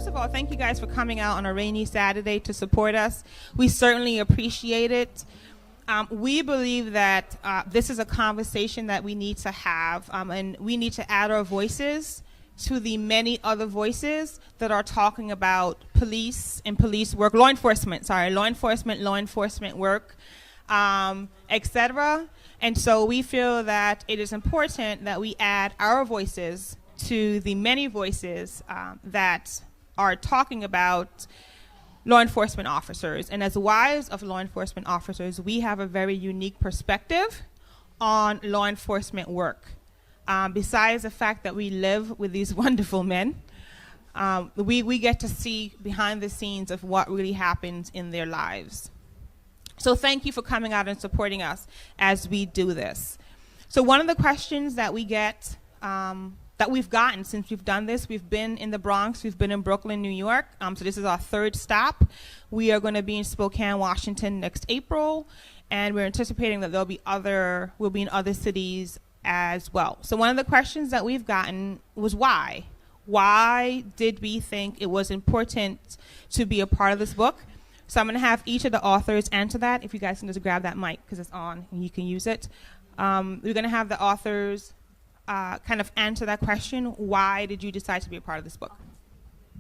first of all, thank you guys for coming out on a rainy Saturday to support us. We certainly appreciate it. We believe that this is a conversation that we need to have, and we need to add our voices to the many other voices that are talking about police and police work, law enforcement work, etc. And so we feel that it is important that we add our voices to the many voices that are talking about law enforcement officers. And as wives of law enforcement officers, we have a very unique perspective on law enforcement work. Besides the fact that we live with these wonderful men, we get to see behind the scenes of what really happens in their lives. So thank you for coming out and supporting us as we do this. So one of the questions that we get, that we've gotten since we've done this, we've been in the Bronx, we've been in Brooklyn, New York. So this is our third stop. We are going to be in Spokane, Washington next April, and we're anticipating that we'll be in other cities as well. So one of the questions that we've gotten was why? Why did we think it was important to be a part of this book? So I'm going to have each of the authors answer that. If you guys can just grab that mic because it's on and you can use it. We're going to have the authors kind of answer that question. Why did you decide to be a part of this book?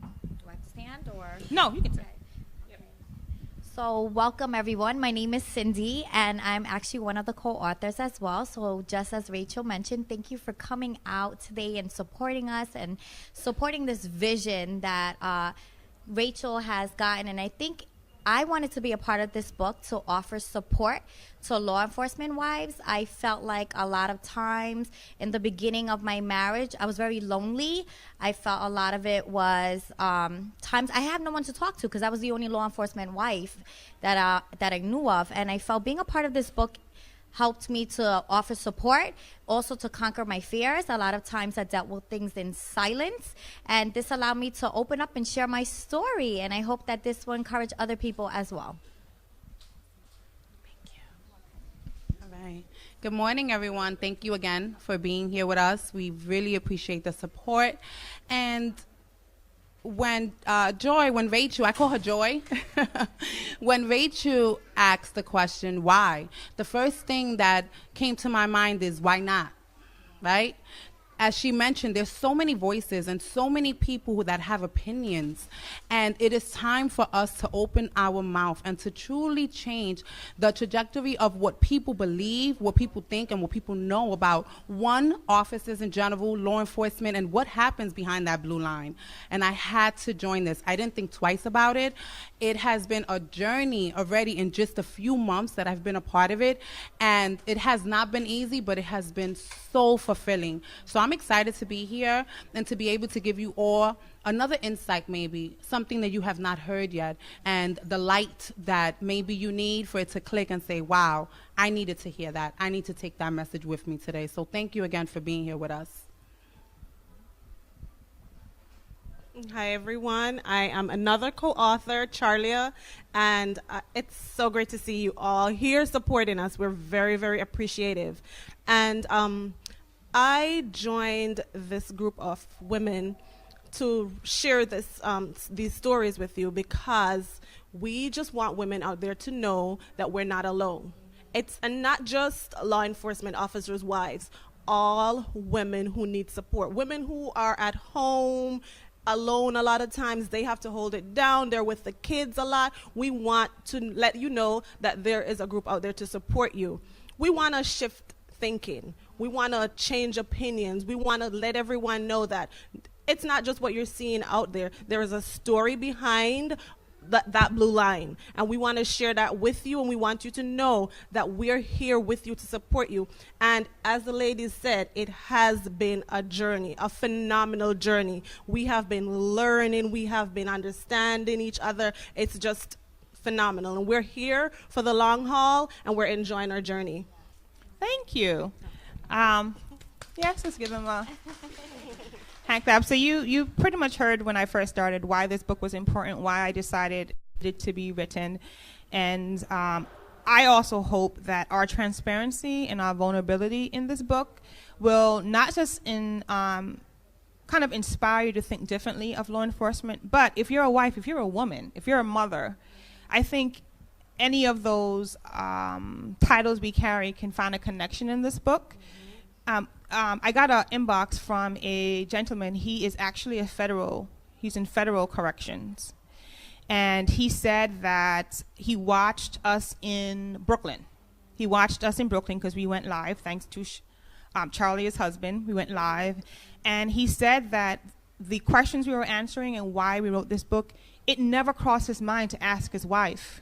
Do I stand or? No, you can stand. So welcome everyone. My name is Cindy and I'm actually one of the co-authors as well. So just as Rachel mentioned, thank you for coming out today and supporting us and supporting this vision that Rachel has gotten. And I think I wanted to be a part of this book to offer support to law enforcement wives. I felt like a lot of times in the beginning of my marriage, I was very lonely. I felt a lot of it was times I had no one to talk to because I was the only law enforcement wife that I knew of. And I felt being a part of this book helped me to offer support, also to conquer my fears. A lot of times I dealt with things in silence, and this allowed me to open up and share my story, and I hope that this will encourage other people as well. Thank you. All right. Good morning, everyone. Thank you again for being here with us. We really appreciate the support. And when Rachel, I call her Joy, when Rachel asked the question, why? The first thing that came to my mind is, why not, right? As she mentioned, there's so many voices and so many people that have opinions. And it is time for us to open our mouth and to truly change the trajectory of what people believe, what people think, and what people know about, one, officers in general, law enforcement, and what happens behind that blue line. And I had to join this. I didn't think twice about it. It has been a journey already in just a few months that I've been a part of it. And it has not been easy, but it has been so fulfilling. So I'm excited to be here and to be able to give you all another insight, maybe something that you have not heard yet, and the light that maybe you need for it to click and say, wow, I needed to hear that. I need to take that message with me today. So thank you again for being here with us. Hi, everyone. I am another co-author, Charlia, and it's so great to see you all here supporting us. We're very, very appreciative. And I joined this group of women to share these stories with you because we just want women out there to know that we're not alone. And not just law enforcement officers' wives, all women who need support, women who are at home, alone a lot of times. They have to hold it down. They're with the kids a lot. We want to let you know that there is a group out there to support you. We want to shift thinking. We want to change opinions. We want to let everyone know that it's not just what you're seeing out there. There is a story behind that blue line, and we want to share that with you, and we want you to know that we're here with you to support you. And as the ladies said, it has been a journey, a phenomenal journey. We have been learning, we have been understanding each other. It's just phenomenal, and we're here for the long haul, and we're enjoying our journey. Thank you. Yes, let's give them a hand clap. So you pretty much heard when I first started why this book was important, why I decided it to be written. And I also hope that our transparency and our vulnerability in this book will not just kind of inspire you to think differently of law enforcement. But if you're a wife, if you're a woman, if you're a mother, I think any of those titles we carry can find a connection in this book. I got an inbox from a gentleman. He is actually he's in federal corrections. And he said that he watched us in Brooklyn. He watched us in Brooklyn because we went live, thanks to Charlie, his husband. We went live. And he said that the questions we were answering and why we wrote this book, it never crossed his mind to ask his wife,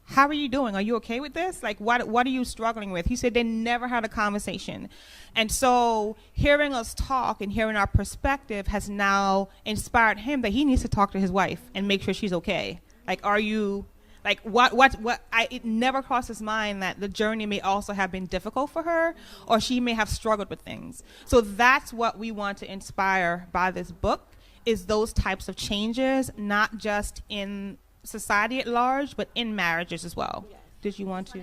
how are you doing? Are you okay with this? Like, what are you struggling with? He said they never had a conversation. And so hearing us talk and hearing our perspective has now inspired him that he needs to talk to his wife and make sure she's okay. Like, are you, like, it never crossed his mind that the journey may also have been difficult for her, or she may have struggled with things. So that's what we want to inspire by this book, is those types of changes, not just in society at large, but in marriages as well. Yes. Did you want to?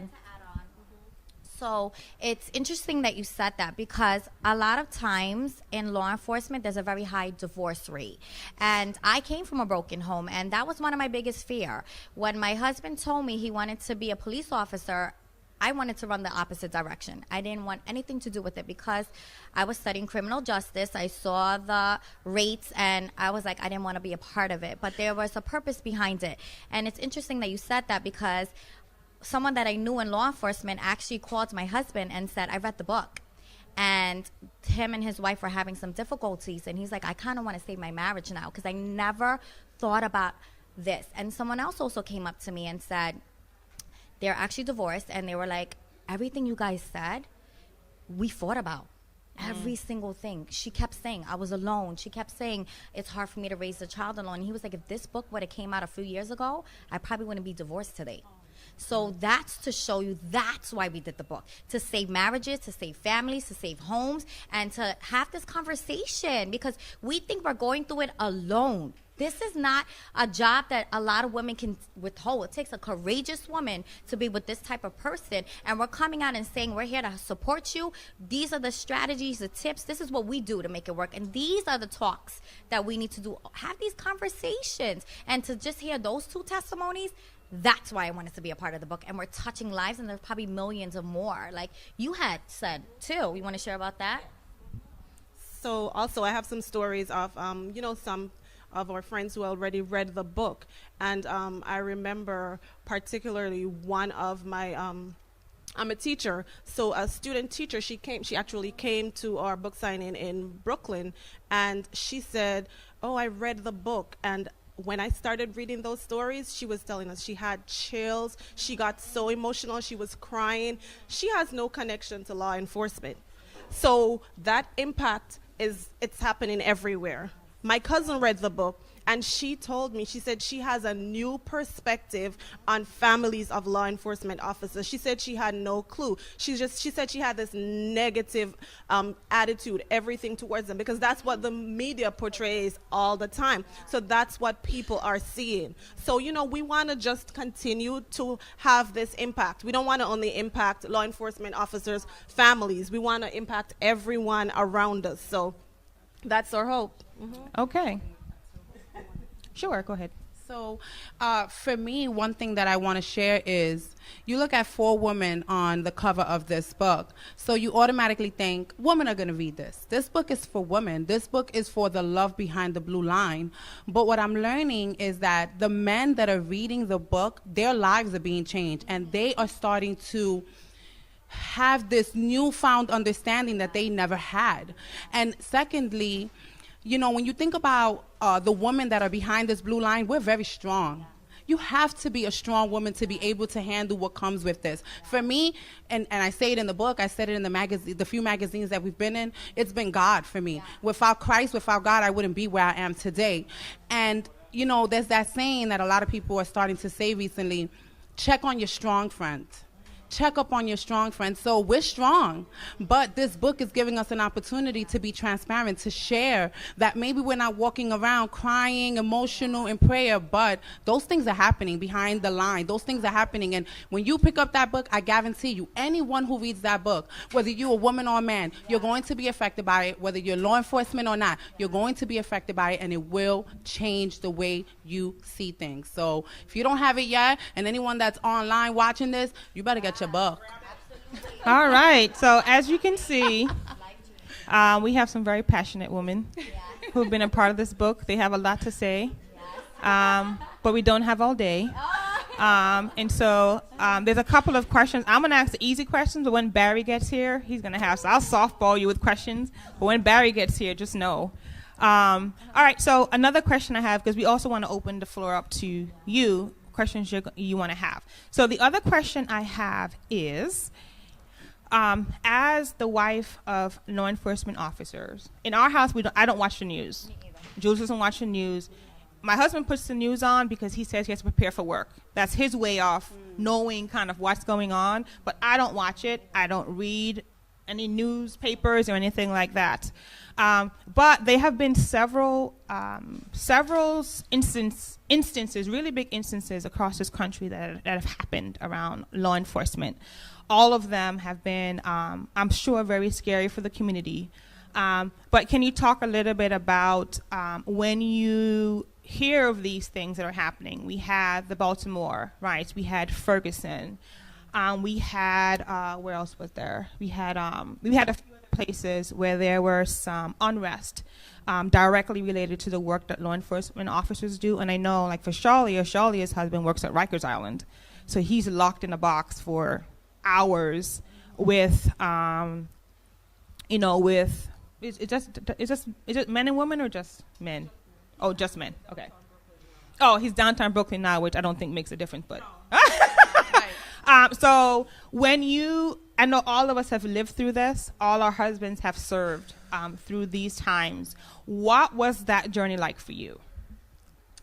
So it's interesting that you said that, because a lot of times in law enforcement, there's a very high divorce rate. And I came from a broken home, and that was one of my biggest fear. When my husband told me he wanted to be a police officer, I wanted to run the opposite direction. I didn't want anything to do with it because I was studying criminal justice. I saw the rates and I was like, I didn't want to be a part of it. But there was a purpose behind it. And it's interesting that you said that, because someone that I knew in law enforcement actually called my husband and said, I read the book. And him and his wife were having some difficulties. And he's like, I kind of want to save my marriage now because I never thought about this. And someone else also came up to me and said, they're actually divorced, and they were like, everything you guys said, we thought about. Every single thing. She kept saying, I was alone. She kept saying, it's hard for me to raise a child alone. And he was like, if this book would have came out a few years ago, I probably wouldn't be divorced today. So that's to show you, that's why we did the book. To save marriages, to save families, to save homes, and to have this conversation, because we think we're going through it alone. This is not a job that a lot of women can withhold. It takes a courageous woman to be with this type of person. And we're coming out and saying, we're here to support you. These are the strategies, the tips. This is what we do to make it work. And these are the talks that we need to do. Have these conversations. And to just hear those two testimonies, that's why I wanted to be a part of the book. And we're touching lives, and there's probably millions of more. Like you had said, too. You want to share about that? So also I have some stories of, some of our friends who already read the book. And I remember particularly one of my, I'm a teacher, so a student teacher, she actually came to our book signing in Brooklyn, and she said, oh, I read the book, and when I started reading those stories, she was telling us she had chills, she got so emotional, she was crying. She has no connection to law enforcement. So that impact it's happening everywhere. My cousin read the book, and she told me, she said she has a new perspective on families of law enforcement officers. She said she had no clue. She said she had this negative attitude, everything towards them, because that's what the media portrays all the time. So that's what people are seeing. So, we want to just continue to have this impact. We don't want to only impact law enforcement officers' families. We want to impact everyone around us. So that's our hope. Mm-hmm. Okay. Sure, go ahead. So for me, one thing that I want to share is you look at 4 women on the cover of this book. So you automatically think women are going to read this. This book is for women. This book is for the love behind the blue line. But what I'm learning is that the men that are reading the book, their lives are being changed, and they are starting to have this newfound understanding that they never had. And secondly, when you think about the women that are behind this blue line, we're very strong. You have to be a strong woman to be able to handle what comes with this. For me, and I say it in the book, I said it in the magazine, the few magazines that we've been in, it's been God for me. Yeah. Without Christ, without God, I wouldn't be where I am today. And, there's that saying that a lot of people are starting to say recently, check on your strong friend. check up on your strong friends. So we're strong, but this book is giving us an opportunity to be transparent, to share that maybe we're not walking around crying, emotional in prayer, but those things are happening behind the line. Those things are happening. And when you pick up that book, I guarantee you, anyone who reads that book, whether you're a woman or a man, you're going to be affected by it. Whether you're law enforcement or not, you're going to be affected by it, and it will change the way you see things. So if you don't have it yet, and anyone that's online watching this, you better get your book. All right. So as you can see, we have some very passionate women who've been a part of this book. They have a lot to say, but we don't have all day. And so there's a couple of questions. I'm going to ask the easy questions, but when Barry gets here, he's going to have, so I'll softball you with questions. But when Barry gets here, just know. All right. So another question I have, because we also want to open the floor up to you, questions you want to have. So the other question I have is, as the wife of law enforcement officers, in our house, I don't watch the news. Jules doesn't watch the news. My husband puts the news on because he says he has to prepare for work. That's his way of knowing kind of what's going on, but I don't watch it. I don't read any newspapers or anything like that. But there have been several instances, really big instances across this country that have happened around law enforcement. All of them have been, I'm sure, very scary for the community. But can you talk a little bit about when you hear of these things that are happening? We had the Baltimore riots. We had Ferguson. We had, where else was there? We had a few other places where there were some unrest directly related to the work that law enforcement officers do. And I know, like for Shalia's husband works at Rikers Island. So he's locked in a box for hours with, is it men and women or just men? Oh, just men. Okay. Oh, he's downtown Brooklyn now, which I don't think makes a difference, but. So I know all of us have lived through this. All our husbands have served through these times. What was that journey like for you?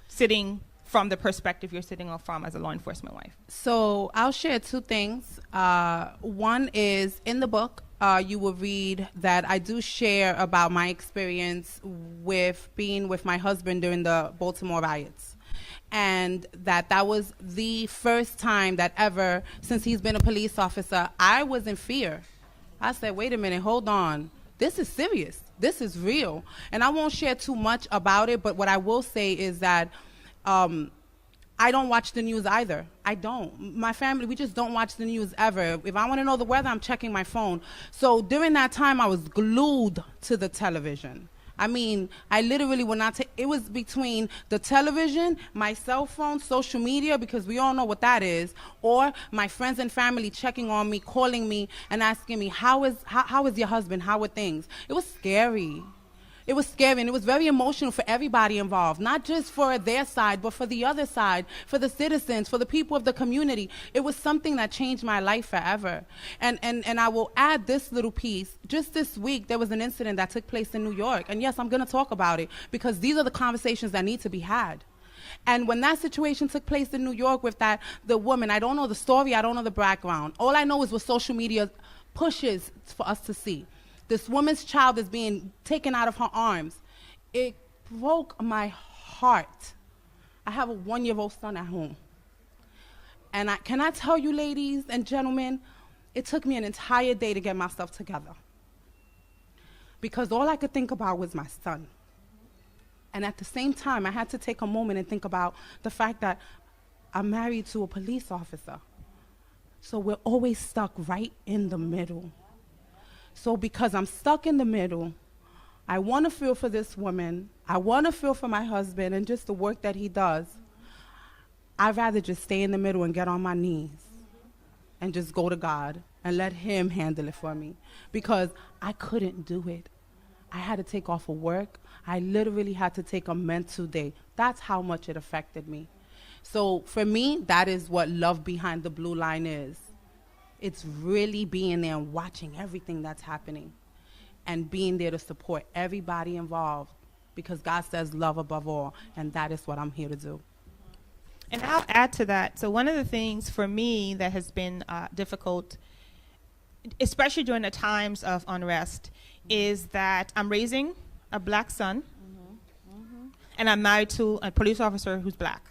Sitting from the perspective you're sitting on from as a law enforcement wife. So I'll share two things. One is in the book, you will read that I do share about my experience with being with my husband during the Baltimore riots. And that was the first time that ever, since he's been a police officer, I was in fear. I said, wait a minute, hold on. This is serious. This is real. And I won't share too much about it, but what I will say is that I don't watch the news either. I don't. My family, we just don't watch the news ever. If I want to know the weather, I'm checking my phone. So during that time, I was glued to the television. I mean, I literally would not take, it was between the television, my cell phone, social media, because we all know what that is, or my friends and family checking on me, calling me, and asking me, how is your husband? How are things? It was scary. It was scary, and it was very emotional for everybody involved, not just for their side, but for the other side, for the citizens, for the people of the community. It was something that changed my life forever. And I will add this little piece. Just this week, there was an incident that took place in New York. And yes, I'm going to talk about it, because these are the conversations that need to be had. And when that situation took place in New York with the woman, I don't know the story, I don't know the background. All I know is what social media pushes for us to see. This woman's child is being taken out of her arms. It broke my heart. I have a 1-year-old son at home. And can I tell you, ladies and gentlemen, it took me an entire day to get myself together. Because all I could think about was my son. And at the same time, I had to take a moment and think about the fact that I'm married to a police officer. So we're always stuck right in the middle. So because I'm stuck in the middle, I want to feel for this woman, I want to feel for my husband and just the work that he does. I'd rather just stay in the middle and get on my knees and just go to God and let him handle it for me, because I couldn't do it. I had to take off of work. I literally had to take a mental day. That's how much it affected me. So for me, that is what love behind the blue line is. It's really being there and watching everything that's happening and being there to support everybody involved, because God says love above all, and that is what I'm here to do. And I'll add to that. So one of the things for me that has been difficult, especially during the times of unrest, is that I'm raising a black son, and I'm married to a police officer who's black.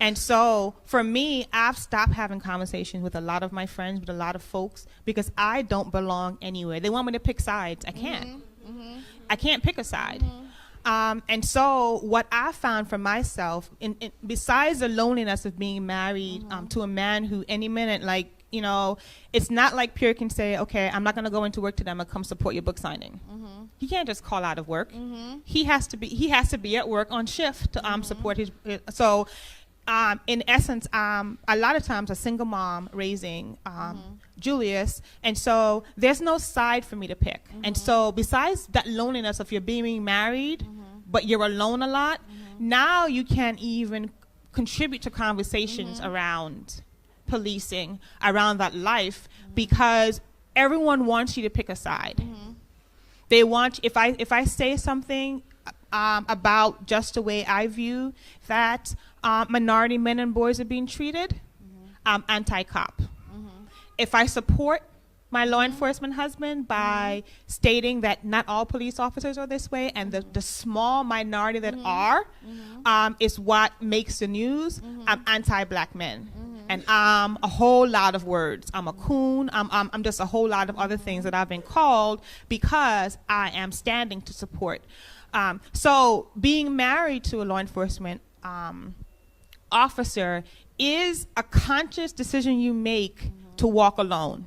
And so for me, I've stopped having conversations with a lot of my friends, with a lot of folks, because I don't belong anywhere. They want me to pick sides. I can't. I can't pick a side. And so what I found for myself, besides the loneliness of being married to a man who any minute, like, you know, it's not like Pierre can say, okay, I'm not going to go into work today, I'm going to come support your book signing. He can't just call out of work. He has to be at work on shift to support his. So in essence, a lot of times a single mom raising Julius, and so there's no side for me to pick. And so besides that loneliness of you're being married, but you're alone a lot, now you can't even contribute to conversations around policing, around that life, because everyone wants you to pick a side. They want, if I say something about just the way I view that minority men and boys are being treated, I'm anti-cop. If I support my law enforcement husband by stating that not all police officers are this way, and the small minority that are is what makes the news, I'm anti-black men. And I'm a whole lot of words. I'm a coon. I'm just a whole lot of other things that I've been called because I am standing to support. So being married to a law enforcement officer is a conscious decision you make to walk alone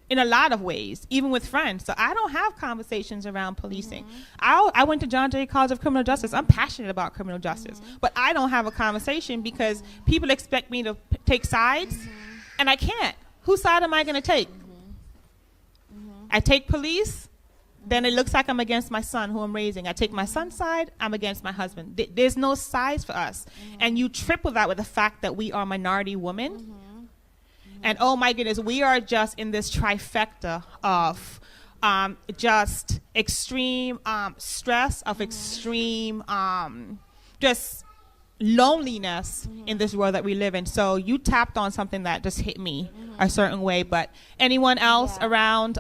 in a lot of ways, even with friends. So I don't have conversations around policing. I went to John Jay College of Criminal Justice. I'm passionate about criminal justice, but I don't have a conversation because people expect me to take sides, and I can't. Whose side am I going to take? I take police, then it looks like I'm against my son who I'm raising. I take my son's side, I'm against my husband. There's no sides for us. And you triple that with the fact that we are minority women. And oh my goodness, we are just in this trifecta of just extreme stress, of extreme just loneliness in this world that we live in. So you tapped on something that just hit me a certain way. But anyone else around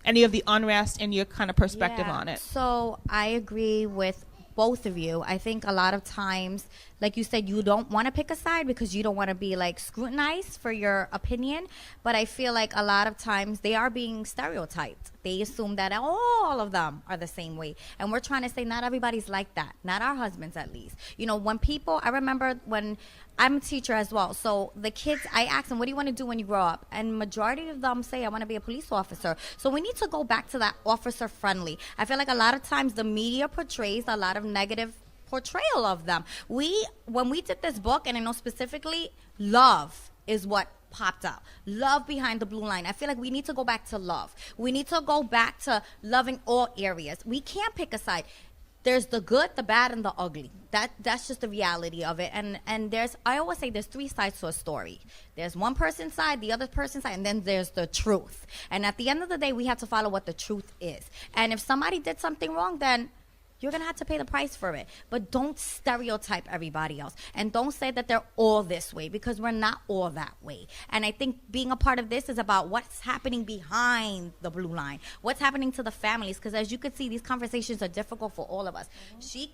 any of the unrest and your kind of perspective on it? So I agree with both of you. I think a lot of times, like you said, you don't want to pick a side because you don't want to be like scrutinized for your opinion. But I feel like a lot of times they are being stereotyped. They assume that all of them are the same way. And we're trying to say not everybody's like that. Not our husbands, at least. You know, when people, I remember when I'm a teacher as well. So the kids, I ask them, what do you want to do when you grow up? And majority of them say, I want to be a police officer. So we need to go back to that officer friendly. I feel like a lot of times the media portrays a lot of negative portrayal of them. When we did this book, and I know specifically, love is what popped out. Love behind the blue line. I feel like we need to go back to love. We need to go back to loving all areas. We can't pick a side. There's the good, the bad, and the ugly. That's just the reality of it. And there's, I always say there's three sides to a story. There's one person's side, the other person's side, and then there's the truth. And at the end of the day, we have to follow what the truth is. And if somebody did something wrong, then you're going to have to pay the price for it. But don't stereotype everybody else. And don't say that they're all this way, because we're not all that way. And I think being a part of this is about what's happening behind the blue line. What's happening to the families. Because as you can see, these conversations are difficult for all of us. She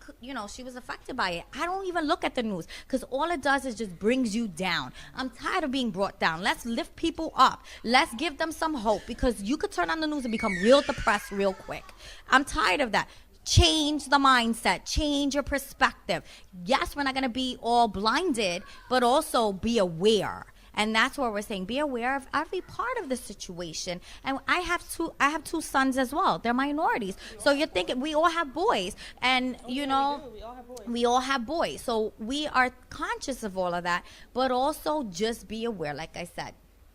was affected by it. I don't even look at the news, because all it does is just brings you down. I'm tired of being brought down. Let's lift people up. Let's give them some hope, because you could turn on the news and become real depressed real quick. I'm tired of that. Change the mindset, change your perspective. Yes, we're not going to be all blinded, but also be aware. And that's what we're saying. Be aware of every part of the situation. And I have two sons as well. They're minorities. So you're thinking we all have boys. And, we all have boys. So we are conscious of all of that. But also just be aware, like I said.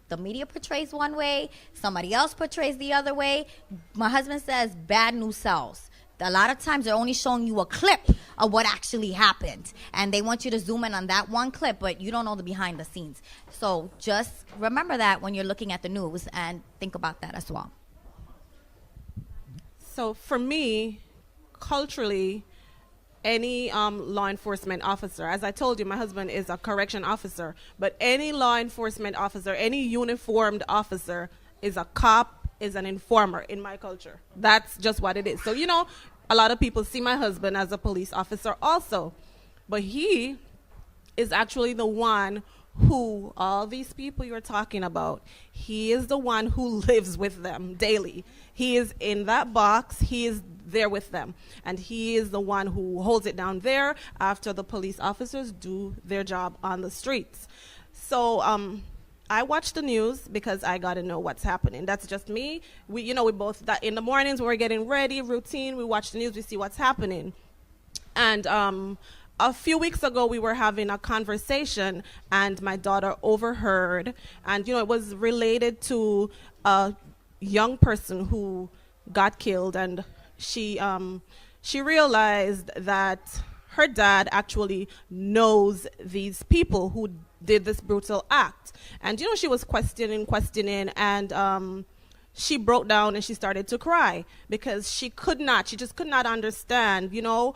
The media portrays one way. Somebody else portrays the other way. My husband says bad news sells. A lot of times they're only showing you a clip of what actually happened. And they want you to zoom in on that one clip, but you don't know the behind the scenes. So just remember that when you're looking at the news, and think about that as well. So for me, culturally, any law enforcement officer. As I told you, my husband is a correction officer, but any law enforcement officer, any uniformed officer is a cop, is an informer in my culture. That's just what it is. So, you know, a lot of people see my husband as a police officer also, but he is actually the one who, all these people you're talking about, he is the one who lives with them daily. He is in that box, he is there with them, and he is the one who holds it down there after the police officers do their job on the streets. So I watch the news because I got to know what's happening. That's just me. We both, that in the mornings when we're getting ready, routine, we watch the news, we see what's happening. And a few weeks ago, we were having a conversation, and my daughter overheard, and, you know, it was related to a young person who got killed, and she realized that her dad actually knows these people who did this brutal act. And, you know, she was questioning, and she broke down and she started to cry because she just could not understand, you know.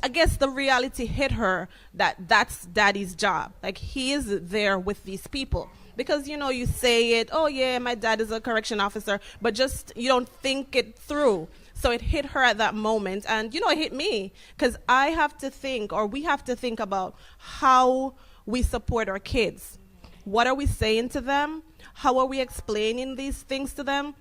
I guess the reality hit her that that's daddy's job. Like, he is there with these people. Because, you know, you say it, oh, yeah, my dad is a correction officer, but just you don't think it through. So it hit her at that moment. And, you know, it hit me because I have to think, or we have to think about how we support our kids. What are we saying to them? How are we explaining these things to them?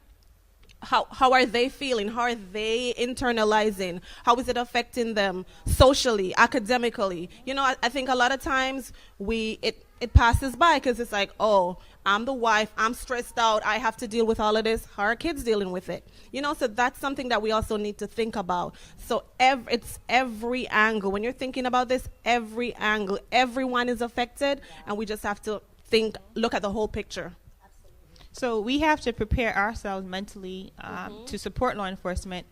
How are they feeling? How are they internalizing? How is it affecting them socially, academically? You know, I think a lot of times it passes by because it's like, oh, I'm the wife, I'm stressed out, I have to deal with all of this. How are kids dealing with it? You know, so that's something that we also need to think about. So it's every angle. When you're thinking about this, every angle, everyone is affected, and we just have to look at the whole picture. So we have to prepare ourselves mentally to support law enforcement,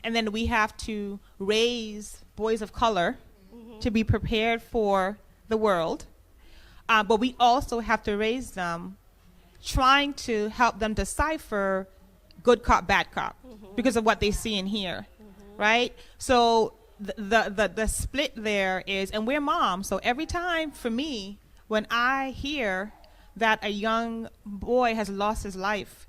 and then we have to raise boys of color to be prepared for the world. But we also have to raise them trying to help them decipher good cop, bad cop because of what they see and hear, right? So the split there is, and we're moms, so every time for me, when I hear that a young boy has lost his life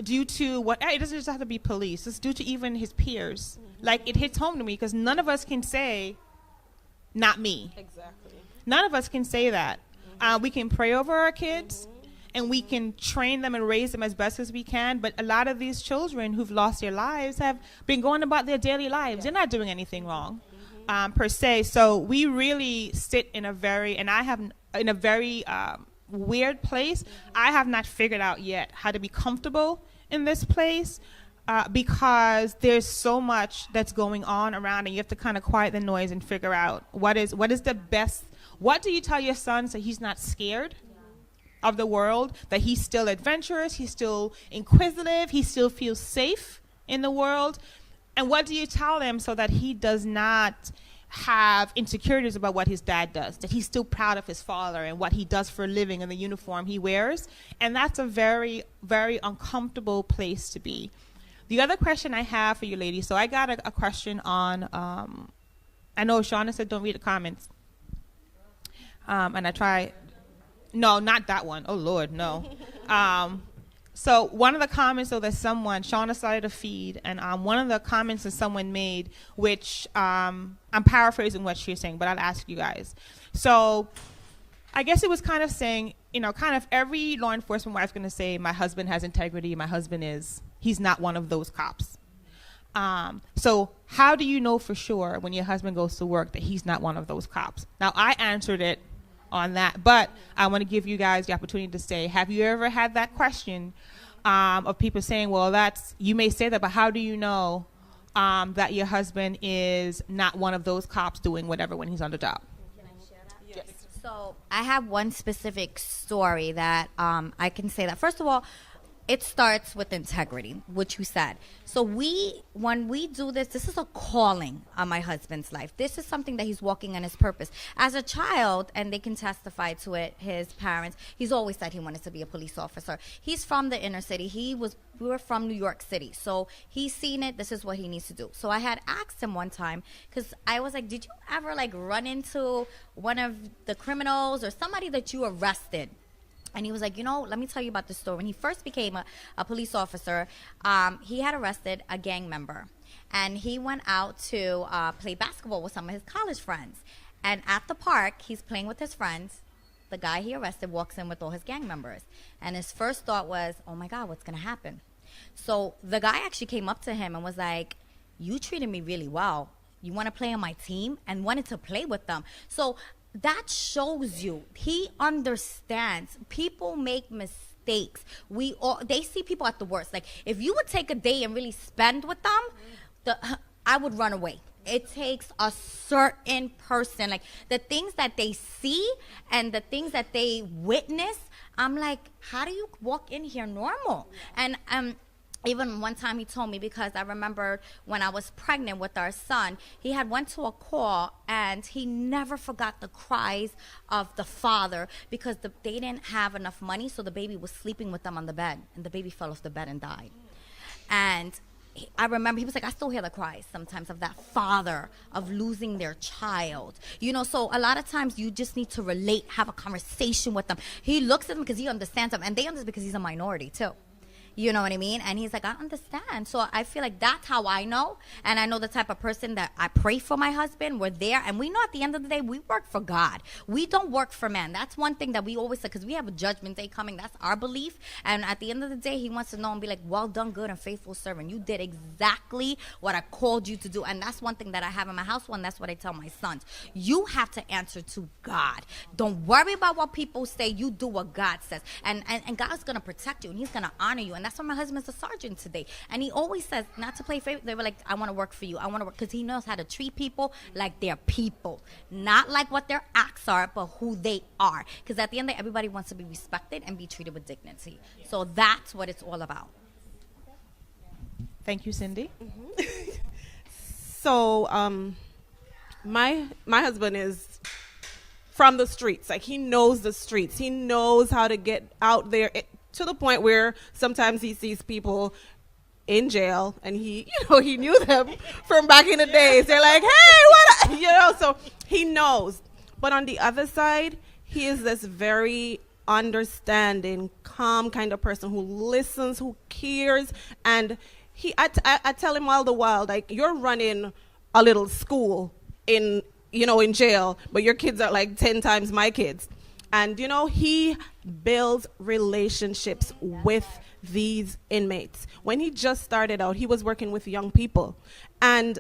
due to it doesn't just have to be police, it's due to even his peers. Like, it hits home to me because none of us can say, not me. Exactly. None of us can say that. We can pray over our kids and we can train them and raise them as best as we can, but a lot of these children who've lost their lives have been going about their daily lives. They're not doing anything wrong per se. So we really sit in a very weird place. I have not figured out yet how to be comfortable in this place because there's so much that's going on around, and you have to kind of quiet the noise and figure out what is the best. What do you tell your son so he's not scared of the world, that he's still adventurous, he's still inquisitive, he still feels safe in the world? And what do you tell him so that he does not have insecurities about what his dad does, that he's still proud of his father and what he does for a living and the uniform he wears? And that's a very, very uncomfortable place to be. The other question I have for you ladies, so I got a question on, I know Shauna said don't read the comments. And I try, no, not that one. Oh Lord, no. So one of the comments, so that Shauna started a feed, and one of the comments that someone made, which I'm paraphrasing what she's saying, but I'll ask you guys. So I guess it was kind of saying, you know, kind of every law enforcement wife's going to say, my husband has integrity, he's not one of those cops. So how do you know for sure when your husband goes to work that he's not one of those cops? Now, I answered it on that, but I want to give you guys the opportunity to say, have you ever had that question of people saying, well, you may say that, but how do you know that your husband is not one of those cops doing whatever when he's on the job? Can I share that? Yes. So I have one specific story that I can say that. First of all, it starts with integrity, which you said. So when we do this is a calling on my husband's life. This is something that he's walking on his purpose. As a child, and they can testify to it, his parents, he's always said he wanted to be a police officer. He's from the inner city. We were from New York City. So he's seen it. This is what he needs to do. So I had asked him one time, because I was like, did you ever like run into one of the criminals or somebody that you arrested? And he was like, let me tell you about this story. When he first became a police officer, he had arrested a gang member. And he went out to play basketball with some of his college friends. And at the park, he's playing with his friends. The guy he arrested walks in with all his gang members. And his first thought was, oh, my God, what's going to happen? So the guy actually came up to him and was like, you treated me really well. You want to play on my team? And wanted to play with them. So that shows you he understands. People make mistakes. They see people at the worst. Like, if you would take a day and really spend with them, I would run away. It takes a certain person. Like, the things that they see and the things that they witness, I'm like, how do you walk in here normal? And even one time he told me, because I remember when I was pregnant with our son, he had went to a call and he never forgot the cries of the father, because they didn't have enough money, so the baby was sleeping with them on the bed, and the baby fell off the bed and died. And I remember he was like, I still hear the cries sometimes of that father of losing their child. So a lot of times you just need to relate, have a conversation with them. He looks at them because he understands them, and they understand because he's a minority too. You know what I mean? And he's like, I understand. So I feel like that's how I know. And I know the type of person that I pray for my husband. We're there. And we know at the end of the day, we work for God. We don't work for man. That's one thing that we always say, because we have a judgment day coming. That's our belief. And at the end of the day, he wants to know and be like, well done, good and faithful servant. You did exactly what I called you to do. And that's one thing that I have in my household. And that's what I tell my sons. You have to answer to God. Don't worry about what people say. You do what God says. And God's going to protect you, and he's going to honor you. And that's why my husband's a sergeant today. And he always says, not to play favorite, they were like, I want to work for you. I want to work, because he knows how to treat people like they're people. Not like what their acts are, but who they are. Because at the end of the day, everybody wants to be respected and be treated with dignity. So that's what it's all about. Thank you, Cindy. Mm-hmm. So my husband is from the streets. Like, he knows the streets. He knows how to get out there. To the point where sometimes he sees people in jail, and he knew them from back in the days. They're like, hey, what? So he knows. But on the other side, he is this very understanding, calm kind of person who listens, who cares. And I tell him all the while, like, you're running a little school in jail, but your kids are like 10 times my kids. And, he builds relationships with these inmates. When he just started out, he was working with young people. And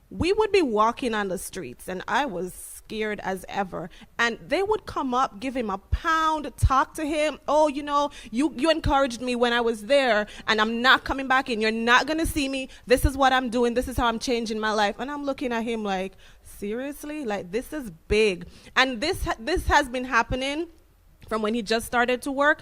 we would be walking on the streets, and I was scared as ever. And they would come up, give him a pound, talk to him. Oh, you encouraged me when I was there, and I'm not coming back in. You're not going to see me. This is what I'm doing. This is how I'm changing my life. And I'm looking at him like, seriously? Like, this is big. And this has been happening from when he just started to work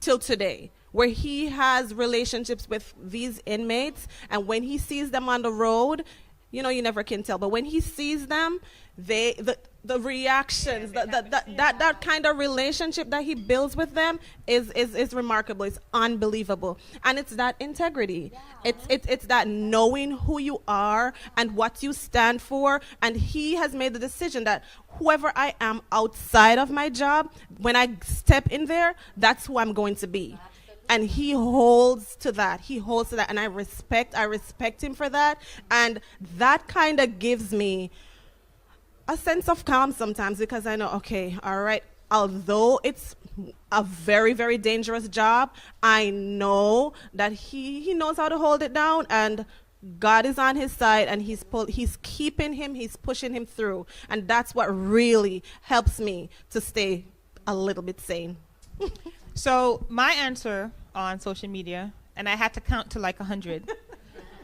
till today, where he has relationships with these inmates. And when he sees them on the road, you never can tell. But when he sees them, the reactions, that kind of relationship that he builds with them is remarkable. It's unbelievable. And it's that integrity. Yeah. It's that knowing who you are and what you stand for. And he has made the decision that whoever I am outside of my job, when I step in there, that's who I'm going to be. And he holds to that. And I respect him for that. And that kind of gives me a sense of calm sometimes, because I know, okay, all right, although it's a very, very dangerous job, I know that he knows how to hold it down, and God is on his side, and he's keeping him, he's pushing him through. And that's what really helps me to stay a little bit sane. So my answer on social media, and I had to count to like 100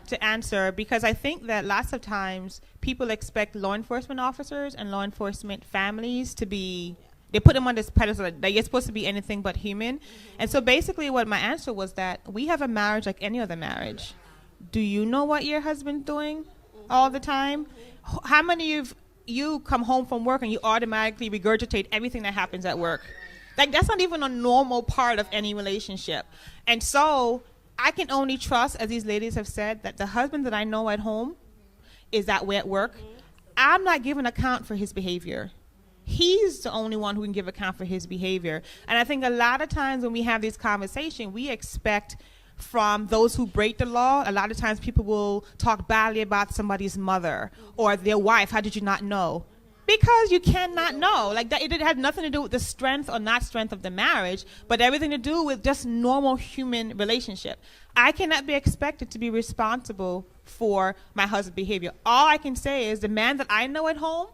to answer, because I think that lots of times people expect law enforcement officers and law enforcement families to be They put him on this pedestal that you're supposed to be anything but human. And so basically what my answer was that we have a marriage like any other marriage. Do you know what your husband's doing all the time? How many of you come home from work and you automatically regurgitate everything that happens at work? Like, that's not even a normal part of any relationship. And so I can only trust, as these ladies have said, that the husband that I know at home is that way at work. I'm not giving account for his behavior. He's the only one who can give account for his behavior. And I think a lot of times when we have this conversation, we expect from those who break the law, a lot of times people will talk badly about somebody's mother or their wife. How did you not know? Because you cannot know. Like, that, it had nothing to do with the strength or not strength of the marriage, but everything to do with just normal human relationship. I cannot be expected to be responsible for my husband's behavior. All I can say is the man that I know at home,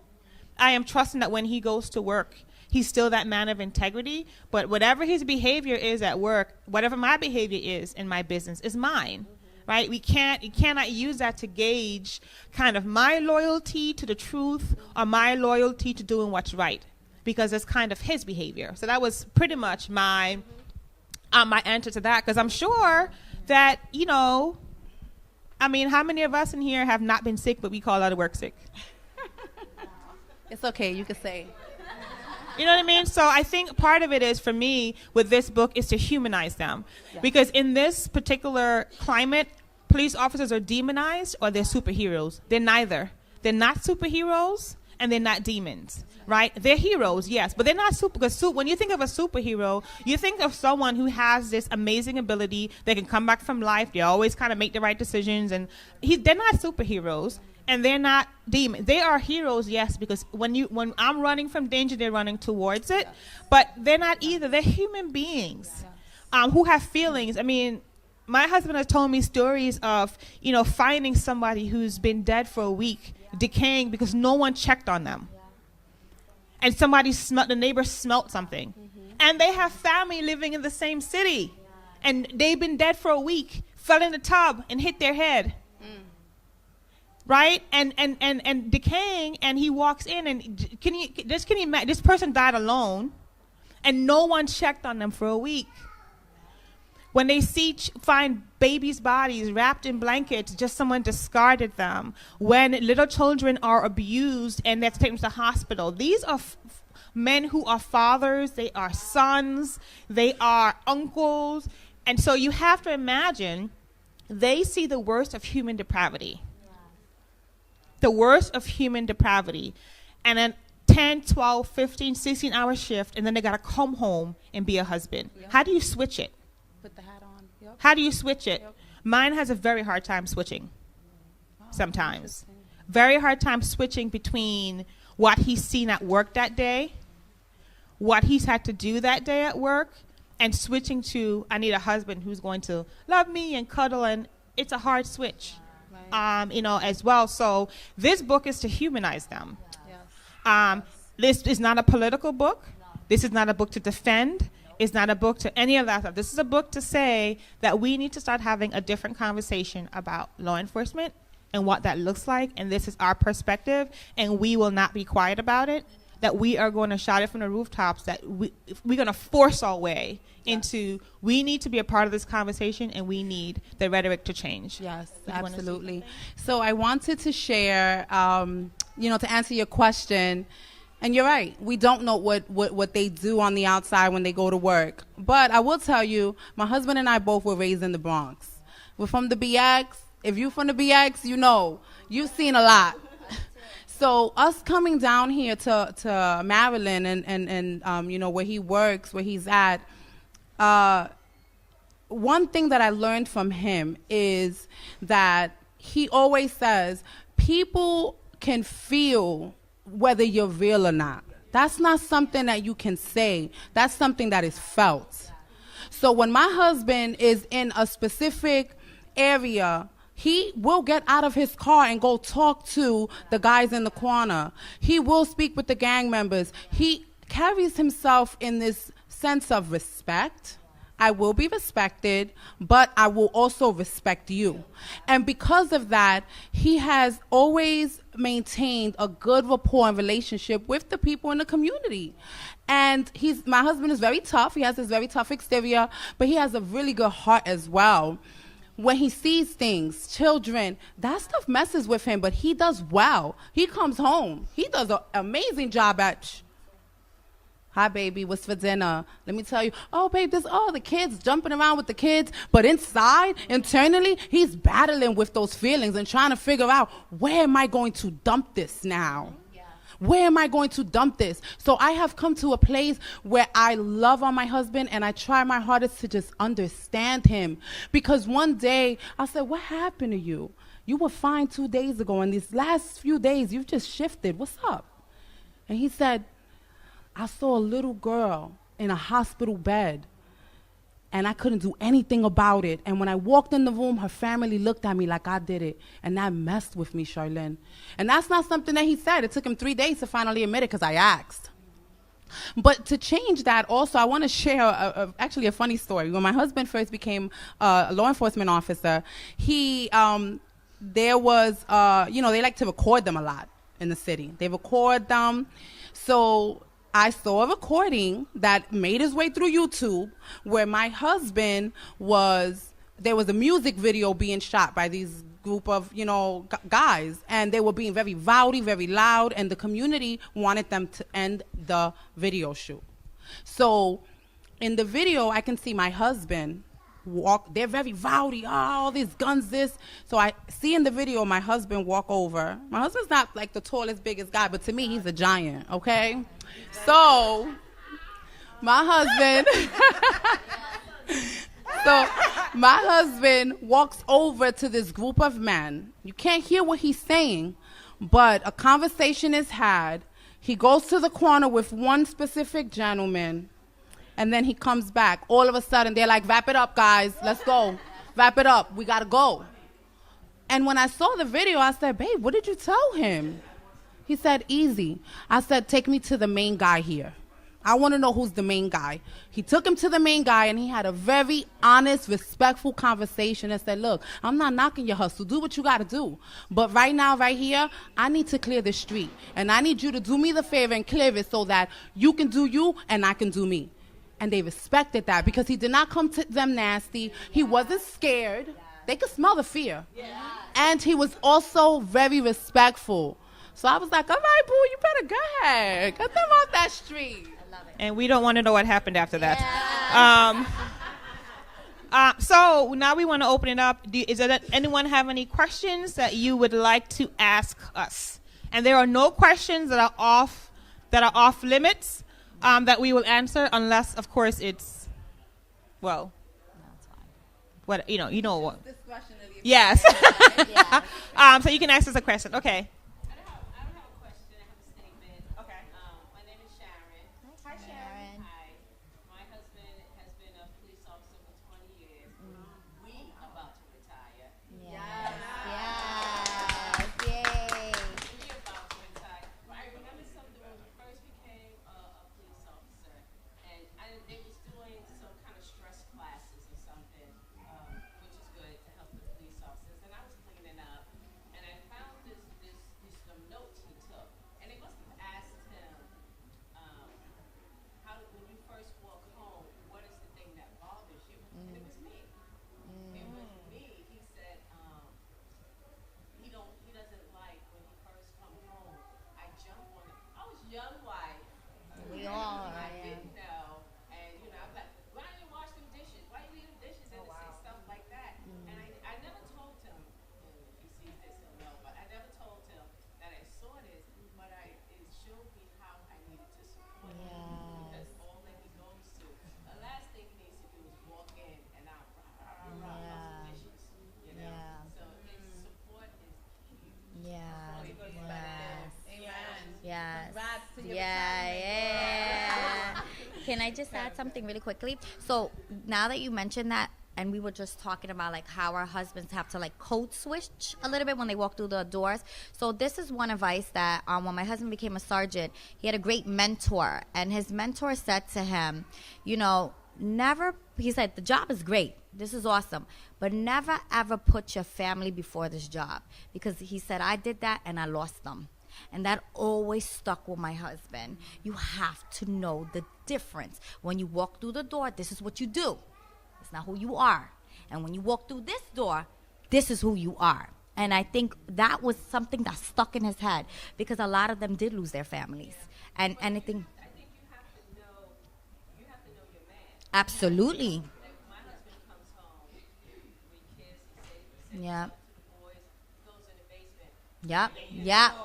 I am trusting that when he goes to work, he's still that man of integrity. But whatever his behavior is at work, whatever my behavior is in my business is mine, right? You cannot use that to gauge kind of my loyalty to the truth or my loyalty to doing what's right, because it's kind of his behavior. So that was pretty much my answer to that, because I'm sure that, you know, I mean, how many of us in here have not been sick, but we call out of work sick? It's okay, you can say. You know what I mean? So I think part of it is, for me, with this book, is to humanize them. Yeah. Because in this particular climate, police officers are demonized or they're superheroes. They're neither. They're not superheroes and they're not demons, right? They're heroes, yes, but they're not super. Because when you think of a superhero, you think of someone who has this amazing ability. They can come back from life. They always kind of make the right decisions. And they're not superheroes. And they're not demons. They are heroes, yes, because when I'm running from danger, they're running towards it. Yes. But they're not either. They're human beings, yes, who have feelings. I mean, my husband has told me stories of, you know, finding somebody who's been dead for a week, decaying because no one checked on them. Yeah. And the neighbor smelt something. Mm-hmm. And they have family living in the same city. Yeah. And they've been dead for a week, fell in the tub and hit their head. Right? And decaying, and he walks in, and can you imagine, this person died alone and no one checked on them for a week. When they find babies' bodies wrapped in blankets, just someone discarded them. When little children are abused and they have to take them to the hospital. These are men who are fathers, they are sons, they are uncles. And so you have to imagine, they see the worst of human depravity. The worst of human depravity. And then 10, 12, 15, 16-hour shift, and then they got to come home and be a husband. Yep. How do you switch it? Put the hat on. Yep. How do you switch it? Yep. Mine has a very hard time switching sometimes. Very hard time switching between what he's seen at work that day, what he's had to do that day at work, and switching to, I need a husband who's going to love me and cuddle, and it's a hard switch. You know, as well. So this book is to humanize them. Yes. This is not a political book. This is not a book to defend. It's not a book to any of that stuff. This is a book to say that we need to start having a different conversation about law enforcement and what that looks like. And this is our perspective, and we will not be quiet about it. That we are going to shout it from the rooftops, that we're going to force our way into, we need to be a part of this conversation, and we need the rhetoric to change. Yes, absolutely. So I wanted to share, you know, to answer your question, and you're right, we don't know what they do on the outside when they go to work. But I will tell you, my husband and I both were raised in the Bronx. We're from the BX. If you're from the BX, you know, you've seen a lot. So us coming down here to Maryland and you know, where he works, where he's at, one thing that I learned from him is that he always says people can feel whether you're real or not. That's not something that you can say. That's something that is felt. So when my husband is in a specific area, he will get out of his car and go talk to the guys in the corner. He will speak with the gang members. He carries himself in this sense of respect, I will be respected, but I will also respect you. And because of that, he has always maintained a good rapport and relationship with the people in the community. And my husband is very tough. He has this very tough exterior, but he has a really good heart as well. When he sees things, children, that stuff messes with him, but he does well. He comes home. He does an amazing job at, hi, baby, what's for dinner? Let me tell you, oh, babe, the kids jumping around with the kids. But inside, internally, he's battling with those feelings and trying to figure out, where am I going to dump this now? Where am I going to dump this? So I have come to a place where I love on my husband and I try my hardest to just understand him. Because one day I said, what happened to you? You were fine 2 days ago, and these last few days you've just shifted. What's up? And he said, I saw a little girl in a hospital bed and I couldn't do anything about it. And when I walked in the room, her family looked at me like I did it. And that messed with me, Charlene. And that's not something that he said. It took him 3 days to finally admit it because I asked. But to change that also, I want to share actually a funny story. When my husband first became a law enforcement officer, there was, they like to record them a lot in the city. They record them. So I saw a recording that made its way through YouTube where my husband there was a music video being shot by these group of, guys, and they were being very rowdy, very loud, and the community wanted them to end the video shoot. So in the video, I can see my husband walk. They're very rowdy, all these guns, this. So I see in the video my husband walk over. My husband's not like the tallest, biggest guy, but to me, he's a giant, okay? So my husband walks over to this group of men. You can't hear what he's saying, but a conversation is had. He goes to the corner with one specific gentleman, and then he comes back. All of a sudden, they're like, wrap it up, guys. Let's go. Wrap it up. We got to go. And when I saw the video, I said, babe, what did you tell him? He said, easy. I said, take me to the main guy here. I want to know who's the main guy. He took him to the main guy, and he had a very honest, respectful conversation and said, look, I'm not knocking your hustle. Do what you got to do. But right now, right here, I need to clear the street. And I need you to do me the favor and clear it so that you can do you and I can do me. And they respected that because he did not come to them nasty. He wasn't scared. They could smell the fear. And he was also very respectful. So I was like, all right, boo, you better go ahead. Get them off that street. And we don't want to know what happened after that. So now we want to open it up. Is there anyone have any questions that you would like to ask us? And there are no questions that are off limits that we will answer unless, of course, it's what you know what. Yes. So you can ask us a question. Okay. Can I just add something really quickly? So now that you mentioned that, and we were just talking about like how our husbands have to like code switch a little bit when they walk through the doors. So this is one advice that when my husband became a sergeant, he had a great mentor, and his mentor said to him, never, he said, the job is great. This is awesome. But never, ever put your family before this job. Because he said, I did that and I lost them. And that always stuck with my husband. You have to know the difference. When you walk through the door, this is what you do. It's not who you are. And when you walk through this door, this is who you are. And I think that was something that stuck in his head, because a lot of them did lose their families. And anything. I think you have to know your man. Absolutely. Like my husband comes home, we kiss, he says Yeah. to the boys, goes in the basement. Yep.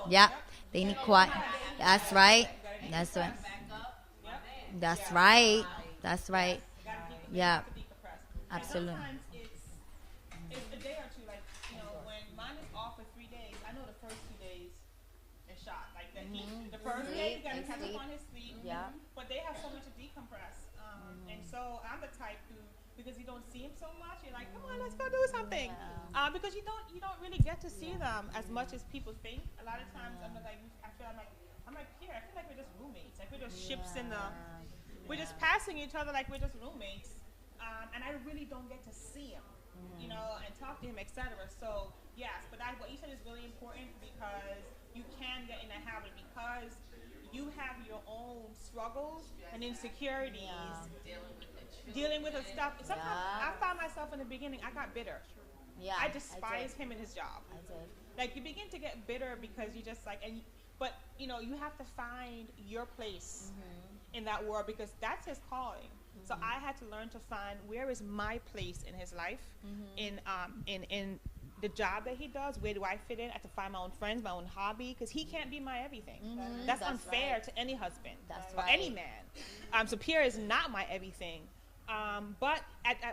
Yep. They need quiet. That's right. That's right. Back up, my man. That's right. That's right. Yeah. Decompress. Absolutely. And sometimes it's a day or two. Like, when mine is off for 3 days, I know the first 2 days is shot. Like the first day you gotta catch up on his sleep. Yeah. But they have so much to decompress. And so I'm the type who, because you don't see him so much, you're like, come on, let's go do something. Because you don't really get to see them as much as people think. A lot of times I'm like, I'm like here. I feel like we're just roommates. Like we're just ships in the. We're just passing each other like we're just roommates. And I really don't get to see him, and talk to him, etc. So yes, but what you said is really important, because you can get in a habit, because you have your own struggles and insecurities, dealing with the stuff. Sometimes I found myself in the beginning, I got bitter. Yeah. I despised him and his job. I did. Like you begin to get bitter because you just like, but you have to find your place in that world, because that's his calling. So I had to learn to find where is my place in his life, in the job that he does. Where do I fit in? I have to find my own friends, my own hobby, because he can't be my everything. That's unfair right. to any husband That's or right. any man. So Pierre is not my everything. But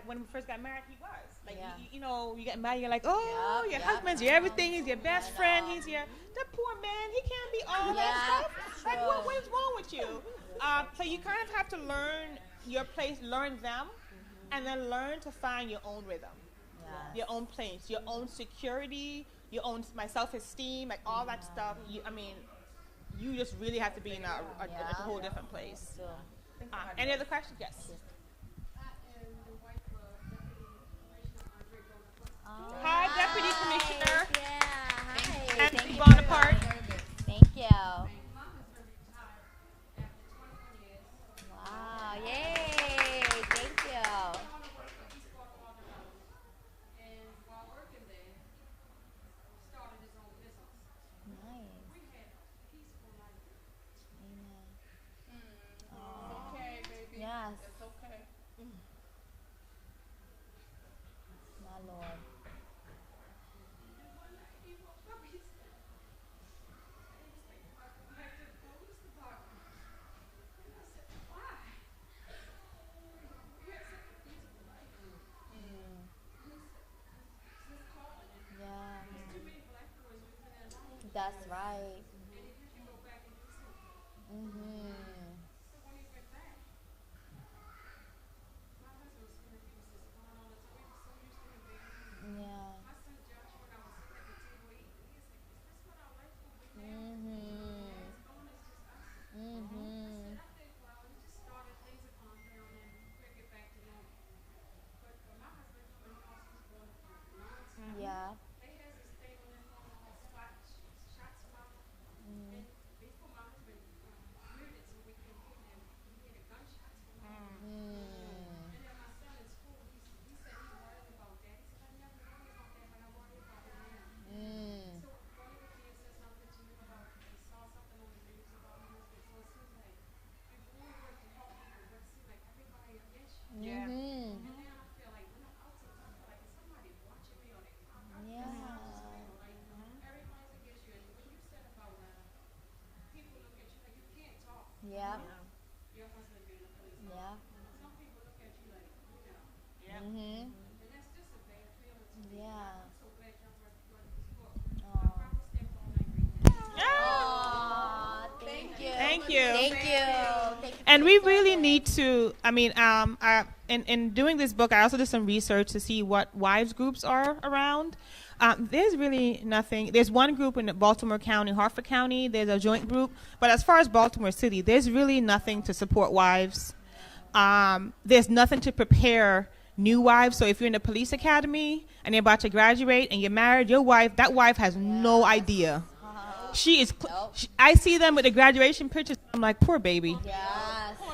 when we first got married, he was. Like, you get married, you're like, oh, your husband's your everything. He's your best friend. He's the poor man. He can't be all that stuff. Like, what is wrong with you? So you kind of have to learn your place, learn them, and then learn to find your own rhythm, your own place, your own security, your own self-esteem, like all that stuff. You just really have to be in a whole different place. Any other questions? Yes. Hi, Deputy Commissioner. Yeah. Hi. And Thank you. Bonaparte. Thank you. Wow. Yay. Thank you. And while working there, started his own business. Nice. We had a peaceful life. Amen. Okay, baby. Yes. It's okay. My Lord. Yeah. That's right. Mhm. Yeah. Mhm. Mhm. Yeah. Mm. Mhm. Yeah. Yeah. Yeah. Mhm. Yeah. Aw, thank you. Thank you. Thank you. Thank you. And we really need to, in doing this book, I also did some research to see what wives groups are around. There's really nothing. There's one group in Baltimore County, Hartford County. There's a joint group. But as far as Baltimore City, there's really nothing to support wives. There's nothing to prepare new wives. So if you're in the police academy and you're about to graduate and you're married, that wife has no idea. She is. I see them with the graduation pictures. I'm like, poor baby.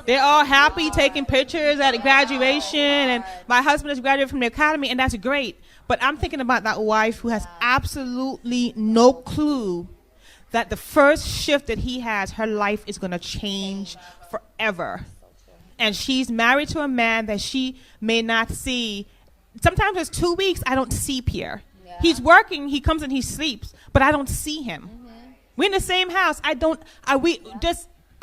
They're all happy taking pictures at the graduation, and my husband has graduated from the academy, and that's great. But I'm thinking about that wife who has absolutely no clue that the first shift that he has, her life is going to change forever. And she's married to a man that she may not see. Sometimes it's 2 weeks, I don't see Pierre. He's working, he comes and he sleeps, but I don't see him. We're in the same house.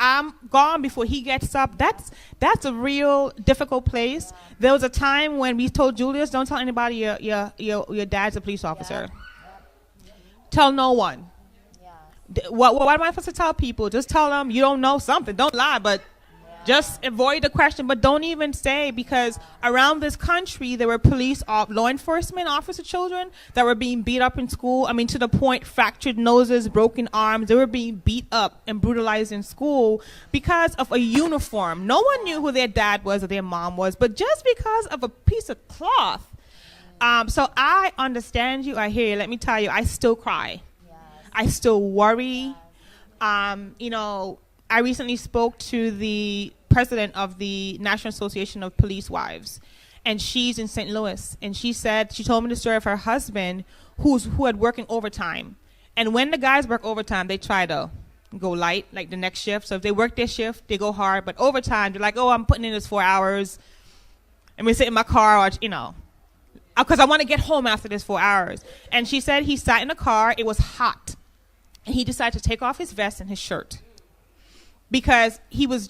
I'm gone before he gets up. That's a real difficult place. There was a time when we told Julius, don't tell anybody your dad's a police officer. Tell no one. What am I supposed to tell people? Just tell them you don't know something. Don't lie, but just avoid the question, but don't even say, because around this country there were law enforcement officer children that were being beat up in school. I mean, to the point, fractured noses, broken arms. They were being beat up and brutalized in school because of a uniform. No one knew who their dad was or their mom was, but just because of a piece of cloth. So I understand you. I hear you. Let me tell you, I still cry. I still worry. I recently spoke to the president of the National Association of Police Wives, and she's in St. Louis. And she told me the story of her husband who had working overtime. And when the guys work overtime, they try to go light, like the next shift. So if they work their shift, they go hard. But overtime, they're like, oh, I'm putting in this 4 hours. I'm going to sit in my car, because I want to get home after this 4 hours. And she said he sat in the car. It was hot. And he decided to take off his vest and his shirt. Because he was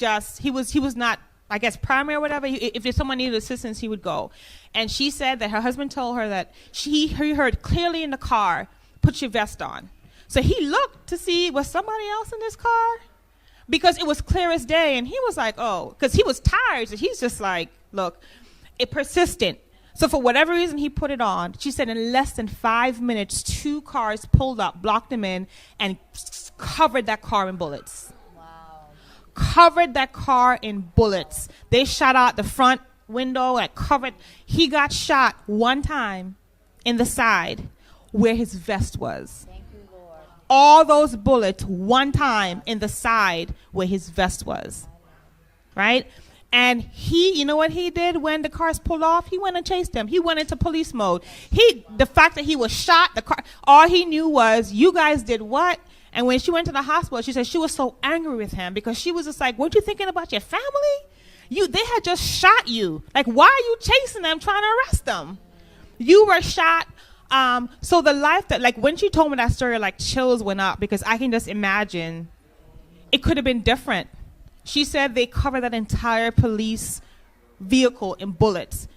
not, I guess, primary or whatever. If there's someone needed assistance, he would go. And she said that her husband told her that he heard clearly in the car, put your vest on. So he looked to see, was somebody else in this car? Because it was clear as day. And he was like, oh, because he was tired. So he's just like, look, it persistent. So for whatever reason, he put it on. She said in less than 5 minutes, 2 cars pulled up, blocked him in, and covered that car in bullets. Covered that car in bullets. They shot out the front window and covered. He got shot one time in the side where his vest was. Thank you, Lord. All those bullets one time in the side where his vest was. Right? And you know what he did when the cars pulled off? He went and chased them. He went into police mode. The fact that he was shot, all he knew was, you guys did what? And when she went to the hospital, she said she was so angry with him because she was just like, weren't you thinking about your family? They had just shot you. Like, why are you chasing them, trying to arrest them? You were shot. So the life that, like, when she told me that story, like, chills went up because I can just imagine it could have been different. She said they covered that entire police vehicle in bullets.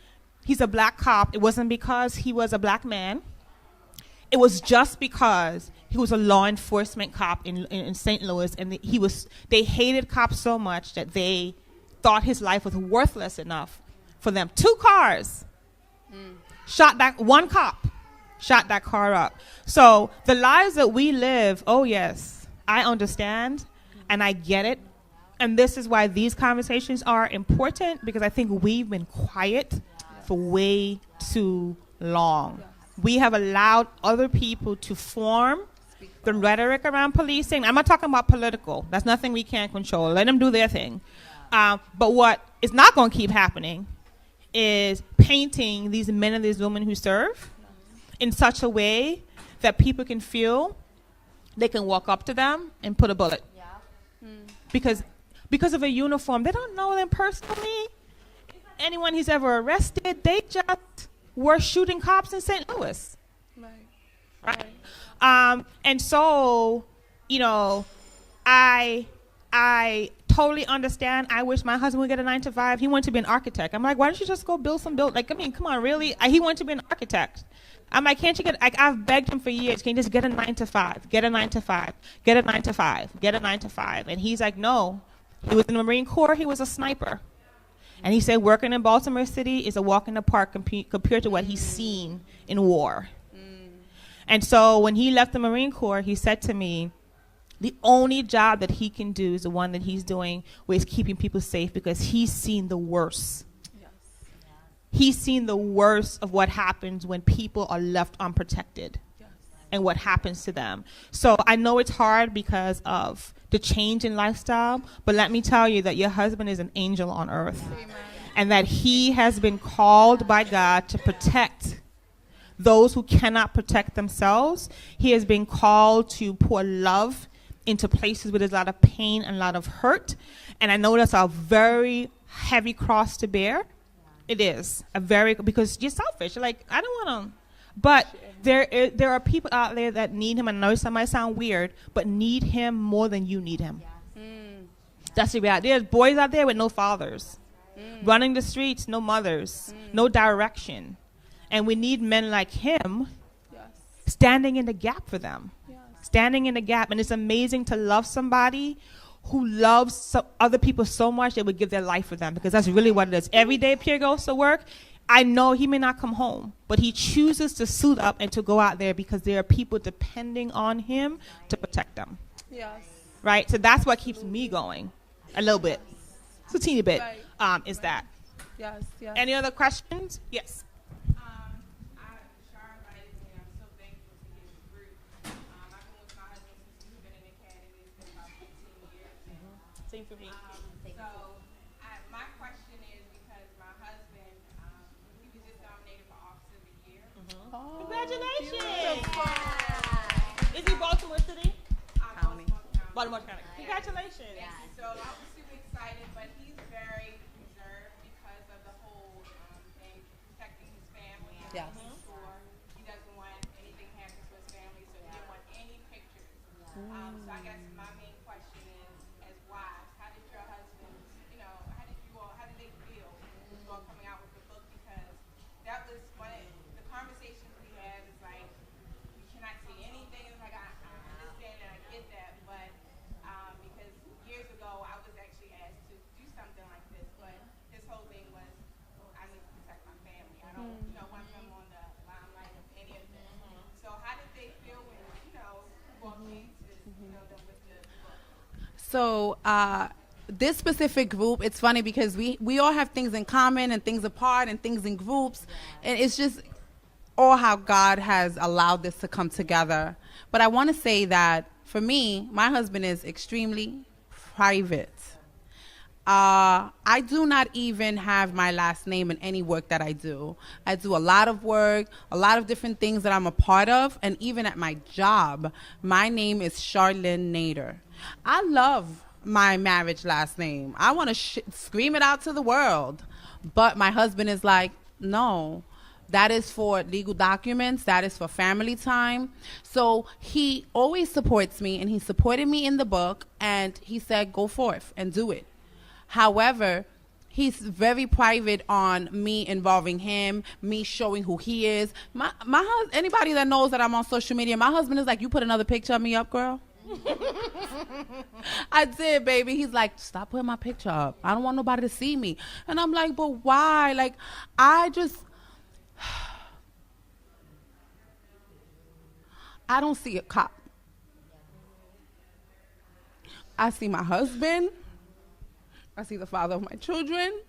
He's a black cop. It wasn't because he was a black man. It was just because he was a law enforcement cop in St. Louis, and they hated cops so much that they thought his life was worthless enough for them. 2 cars shot that one cop, shot that car up. So the lives that we live, oh yes, I understand and I get it. And this is why these conversations are important, because I think we've been quiet for way too long. We have allowed other people to form the rhetoric around policing. I'm not talking about political. That's nothing we can't control. Let them do their thing. But what is not going to keep happening is painting these men and these women who serve in such a way that people can feel they can walk up to them and put a bullet. Because of a uniform. They don't know them personally. Anyone he's ever arrested, they just were shooting cops in St. Louis. Right. And so, I totally understand. I wish my husband would get a 9-to-5. He wanted to be an architect. I'm like, why don't you just go build? Like, I mean, come on, really? He wanted to be an architect. I'm like, can't you I've begged him for years, can you just get a 9-to-5? Get a 9-to-5. Get a 9-to-5. Get a 9-to-5. And he's like, no. He was in the Marine Corps. He was a sniper. And he said working in Baltimore City is a walk in the park compared to what he's seen in war. And so when he left the Marine Corps, he said to me, The only job that he can do is the one that he's doing, where he's keeping people safe, because he's seen the worst. Yes. He's seen the worst of what happens when people are left unprotected. Yes. And what happens to them. So I know it's hard because of the change in lifestyle, but let me tell you that your husband is an angel on earth. Amen. And that he has been called by God to protect those who cannot protect themselves. He has been called to pour love into places where there's a lot of pain and a lot of hurt. And I know that's a very heavy cross to bear. It is a very, because you're selfish. You're like, I don't want to. But there are people out there that need him. I know that might sound weird, but need him more than you need him. That's the reality. There's boys out there with no fathers. Running the streets, no mothers, no direction. And we need men like him standing in the gap for them. Standing in the gap. And it's amazing to love somebody who loves other people so much they would give their life for them, because that's really what it is. Every day Pierre goes to work, I know he may not come home, but he chooses to suit up and to go out there because there are people depending on him to protect them. Yes. Right? So that's what keeps me going a little bit. It's a teeny bit. Is that. Yes. Yes. Any other questions? Yes. Shar invited me. I'm so thankful to his group. I've been with my husband since we've been in the academy. It's been about 15 years now. Same for me. My question is, because my husband, he was just nominated for Officer of the Year. Oh, Congratulations. beautiful. Is he Baltimore City? County. Baltimore County. Congratulations. So I was super excited, but he's very reserved because of the whole thing, protecting his family. And Yes. making sure he doesn't want anything happen to his family, so he didn't want any pictures. So I guess my main question is, as wives, how did your husbands, how did they feel when you all coming out with the book? Because that was one of the conversations we had. Is like, we cannot see anything. It's like, I understand and I get that, but because years ago I was actually asked to do something like this, but his whole thing was, I need to protect my family. I don't, want them on the limelight of any of this. So how did they feel when, you walked into, them with the book? So this specific group, it's funny because we all have things in common and things apart and things in groups. And it's just all how God has allowed this to come together. But I want to say that for me, my husband is extremely private. I do not even have my last name in any work that I do. I do a lot of work, a lot of different things that I'm a part of. And even at my job, my name is Charlene Nader. I love my marriage last name. I want to scream it out to the world. But my husband is like, no, that is for legal documents. That is for family time. So he always supports me, and he supported me in the book. And he said, go forth and do it. However, he's very private on me involving him, me showing who he is. Anybody that knows that I'm on social media, my husband is like, you put another picture of me up, girl? I did, baby. He's like, stop putting my picture up. I don't want nobody to see me. And I'm like, but why? Like, I don't see a cop. I see my husband. I see the father of my children.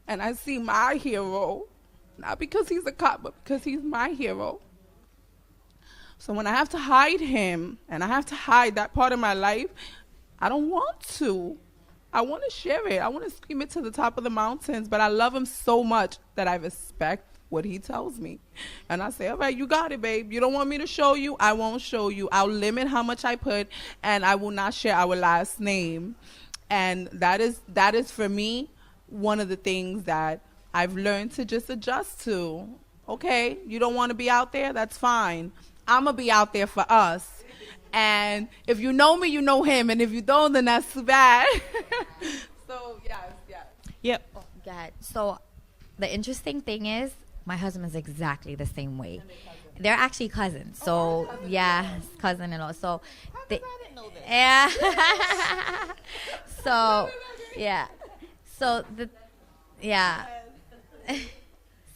And I see my hero. Not because he's a cop, but because he's my hero. So when I have to hide him, and I have to hide that part of my life, I don't want to. I want to share it. I want to scream it to the top of the mountains, but I love him so much that I respect what he tells me. And I say, all right, you got it, babe. You don't want me to show you? I won't show you. I'll limit how much I put, and I will not share our last name. And that is for me one of the things that I've learned to just adjust to. Okay, you don't want to be out there? That's fine. I'm going to be out there for us. And if you know me, you know him. And if you don't, then that's too bad. So, yes. Yep. Oh, God. So the interesting thing is, my husband is exactly the same way. They're actually cousins. So, cousin-in-law. So, I didn't know this. yeah. So, yeah. So,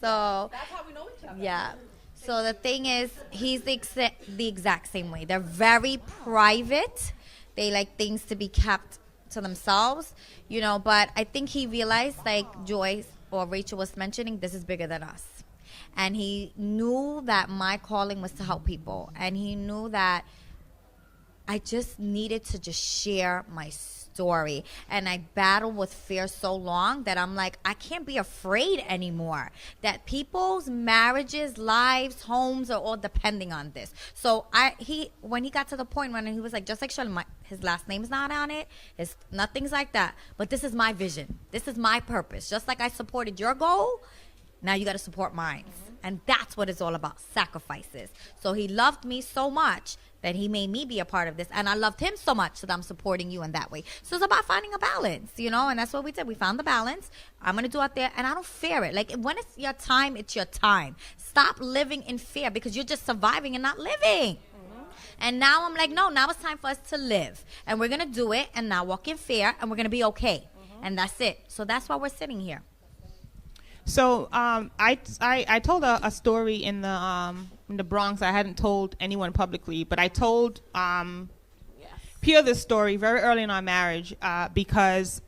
So, That's how we know each other. yeah. So the thing is, he's the exact same way. They're very private. They like things to be kept to themselves, you know. But I think he realized, like Joyce or Rachel was mentioning, this is bigger than us. And he knew that my calling was to help people. And he knew that I just needed to just share my story. And I battled with fear so long that I'm like, I can't be afraid anymore. That people's marriages, lives, homes are all depending on this. So when he got to the point when he was like, just like Shirley, his last name's not on it. It's nothing's like that. But this is my vision. This is my purpose. Just like I supported your goal, now you got to support mine. And that's what it's all about, sacrifices. So he loved me so much that he made me be a part of this. And I loved him so much that I'm supporting you in that way. So it's about finding a balance, you know, and that's what we did. We found the balance. I'm going to do out there, and I don't fear it. Like, when it's your time, it's your time. Stop living in fear because you're just surviving and not living. And now I'm like, no, now it's time for us to live. And we're going to do it and not walk in fear, and we're going to be okay. And that's it. So that's why we're sitting here. So I told a story in the Bronx. I hadn't told anyone publicly, but I told Pierre this story very early in our marriage because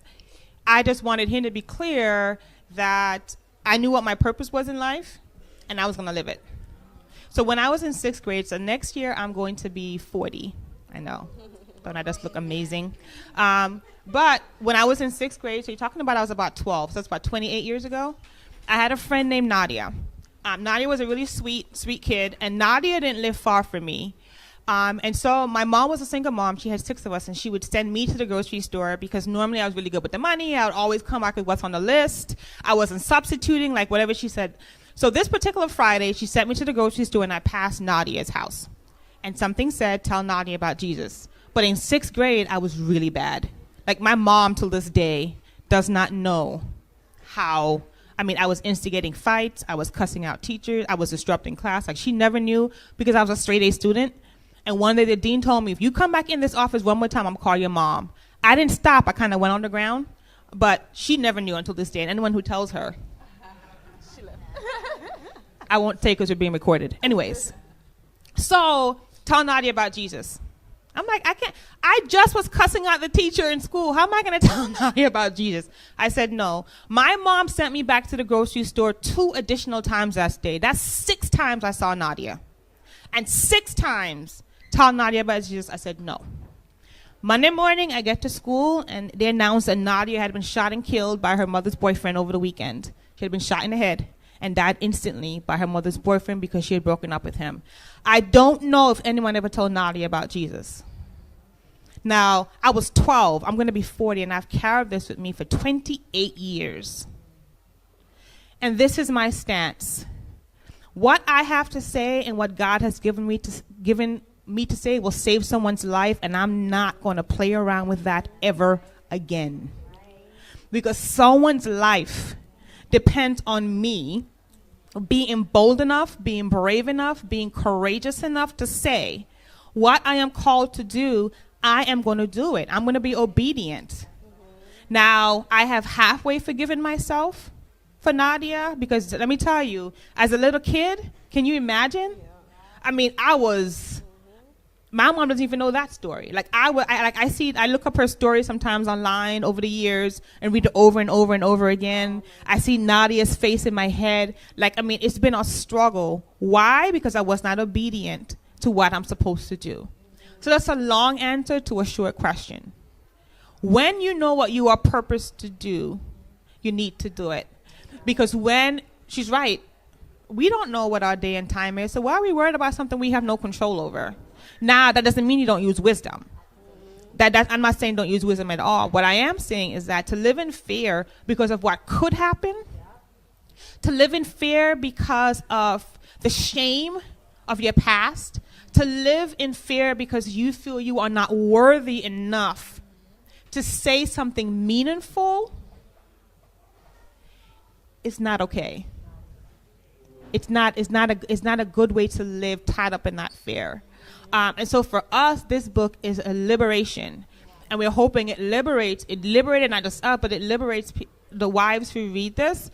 I just wanted him to be clear that I knew what my purpose was in life, and I was going to live it. So when I was in 6th grade, so next year I'm going to be 40. I know. Don't I just look amazing? But when I was in 6th grade, so you're talking about I was about 12, so that's about 28 years ago. I had a friend named Nadia. Nadia was a really sweet kid, and Nadia didn't live far from me. And so my mom was a single mom. She had 6 of us, and she would send me to the grocery store because normally I was really good with the money. I would always come back with what's on the list. I wasn't substituting, like whatever she said. So this particular Friday, she sent me to the grocery store, and I passed Nadia's house. And something said, tell Nadia about Jesus. But in 6th grade, I was really bad. Like, my mom, till this day, does not know how. I was instigating fights. I was cussing out teachers. I was disrupting class. Like, she never knew because I was a straight A student. And one day the dean told me, if you come back in this office one more time, I'm going to call your mom. I didn't stop. I kind of went on the ground. But she never knew until this day. And anyone who tells her, I won't take because you're being recorded. Anyways, so tell Nadia about Jesus. I'm like, I just was cussing out the teacher in school. How am I going to tell Nadia about Jesus? I said no. My mom sent me back to the grocery store 2 additional times that day. That's 6 times I saw Nadia. And 6 times tell Nadia about Jesus. I said no. Monday morning, I get to school, and they announced that Nadia had been shot and killed by her mother's boyfriend over the weekend. She had been shot in the head and died instantly by her mother's boyfriend because she had broken up with him. I don't know if anyone ever told Nadia about Jesus. Now, I was 12. I'm going to be 40, and I've carried this with me for 28 years. And this is my stance. What I have to say and what God has given me to say will save someone's life, and I'm not going to play around with that ever again. Because someone's life depends on me being bold enough, being brave enough, being courageous enough to say, what I am called to do, I am going to do it. I'm going to be obedient. Now, I have halfway forgiven myself for Nadia because, let me tell you, as a little kid, can you imagine? My mom doesn't even know that story. I look up her story sometimes online over the years and read it over and over and over again. I see Nadia's face in my head. It's been a struggle. Why? Because I was not obedient to what I'm supposed to do. So that's a long answer to a short question. When you know what you are purposed to do, you need to do it. Because she's right, we don't know what our day and time is, so why are we worried about something we have no control over? Now, that doesn't mean you don't use wisdom. I'm not saying don't use wisdom at all. What I am saying is that to live in fear because of what could happen, to live in fear because of the shame of your past, to live in fear because you feel you are not worthy enough to say something meaningful, is not okay. It's not a good way to live tied up in that fear. And so for us, this book is a liberation. And we're hoping it liberated not just us, but it liberates the wives who read this,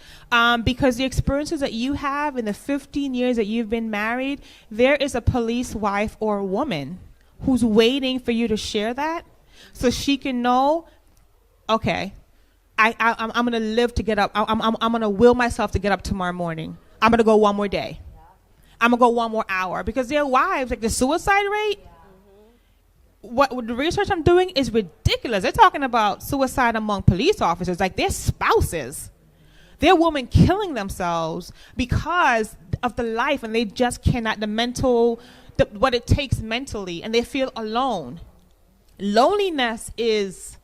because the experiences that you have in the 15 years that you've been married, there is a police wife or woman who's waiting for you to share that so she can know, okay, I'm going to live to get up. I'm going to will myself to get up tomorrow morning. I'm going to go one more day. I'm going to go one more hour. Because their wives, like the suicide rate, what the research I'm doing is ridiculous. They're talking about suicide among police officers, like their spouses. They're women killing themselves because of the life, and they just cannot, what it takes mentally, and they feel alone. Loneliness is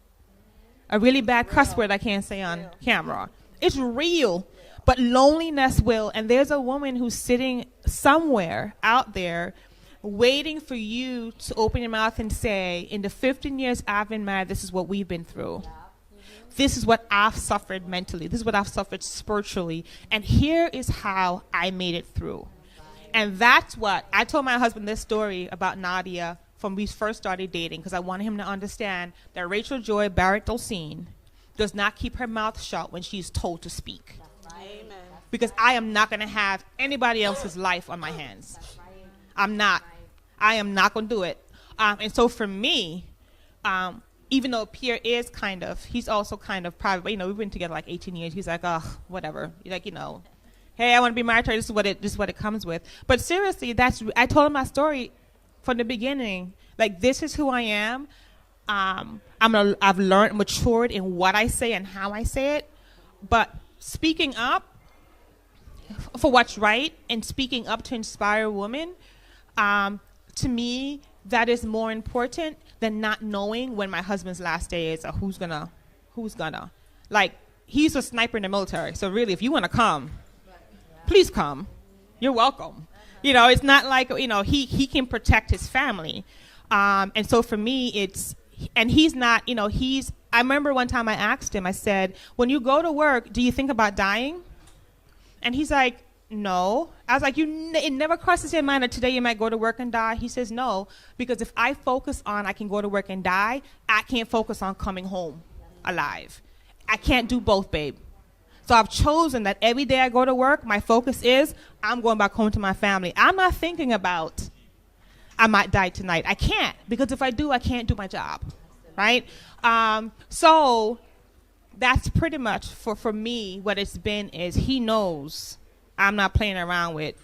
a really bad cuss word I can't say on camera. It's real, but loneliness will, and there's a woman who's sitting somewhere out there waiting for you to open your mouth and say, in the 15 years I've been married, this is what we've been through. This is what I've suffered mentally. This is what I've suffered spiritually. And here is how I made it through. And that's what, I told my husband this story about Nadia from we first started dating, because I wanted him to understand that Rachel Joy Barrett Dolcine does not keep her mouth shut when she's told to speak. Amen. Because I am not going to have anybody else's life on my hands. I'm not. I am not going to do it. And so for me, even though Pierre is he's also kind of private, but, we've been together like 18 years. He's like, oh, whatever. Like, hey, I want to be married to her. This is what it comes with. But seriously, I told him my story from the beginning. Like, this is who I am. I've learned, matured in what I say and how I say it. But speaking up for what's right and speaking up to inspire women, to me, that is more important than not knowing when my husband's last day is or who's gonna. Like, he's a sniper in the military. So really, if you want to come, please come. You're welcome. It's not like, he can protect his family. And so for me, he's not, I remember one time I asked him, I said, when you go to work, do you think about dying? And he's like, no. I was like, it never crosses your mind that today you might go to work and die? He says, no, because if I focus on I can go to work and die, I can't focus on coming home alive. I can't do both, babe. So I've chosen that every day I go to work, my focus is I'm going back home to my family. I'm not thinking about I might die tonight. I can't, because if I do, I can't do my job, right? So that's pretty much for me what it's been is he knows I'm not playing around with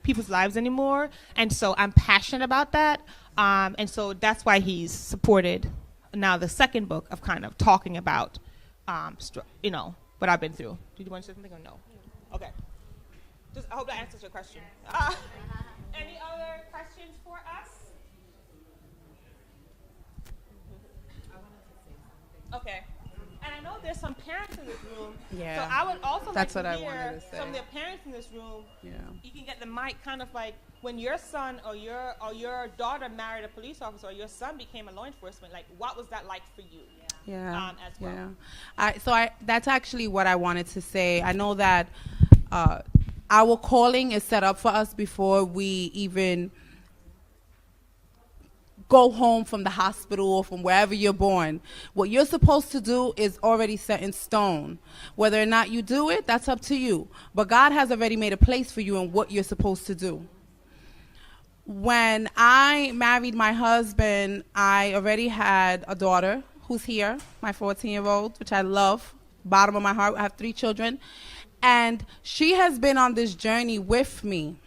people's lives anymore. And so I'm passionate about that. And so that's why he's supported now the second book of kind of talking about, what I've been through. Did you want to say something or no? Okay. I hope that answers your question. Any other questions for us? Okay. And I know there's some parents in this room. Yeah. So I would also That's like what to I hear wanted to say. some of the parents in this room. Yeah. You can get the mic kind of like when your son or your daughter married a police officer or your son became a law enforcement, like what was that like for you? Yeah. As well. Yeah. That's actually what I wanted to say. I know that our calling is set up for us before we even go home from the hospital or from wherever you're born. What you're supposed to do is already set in stone. Whether or not you do it, that's up to you. But God has already made a place for you in what you're supposed to do. When I married my husband, I already had a daughter who's here, my 14-year-old, which I love, bottom of my heart. I have 3 children. And she has been on this journey with me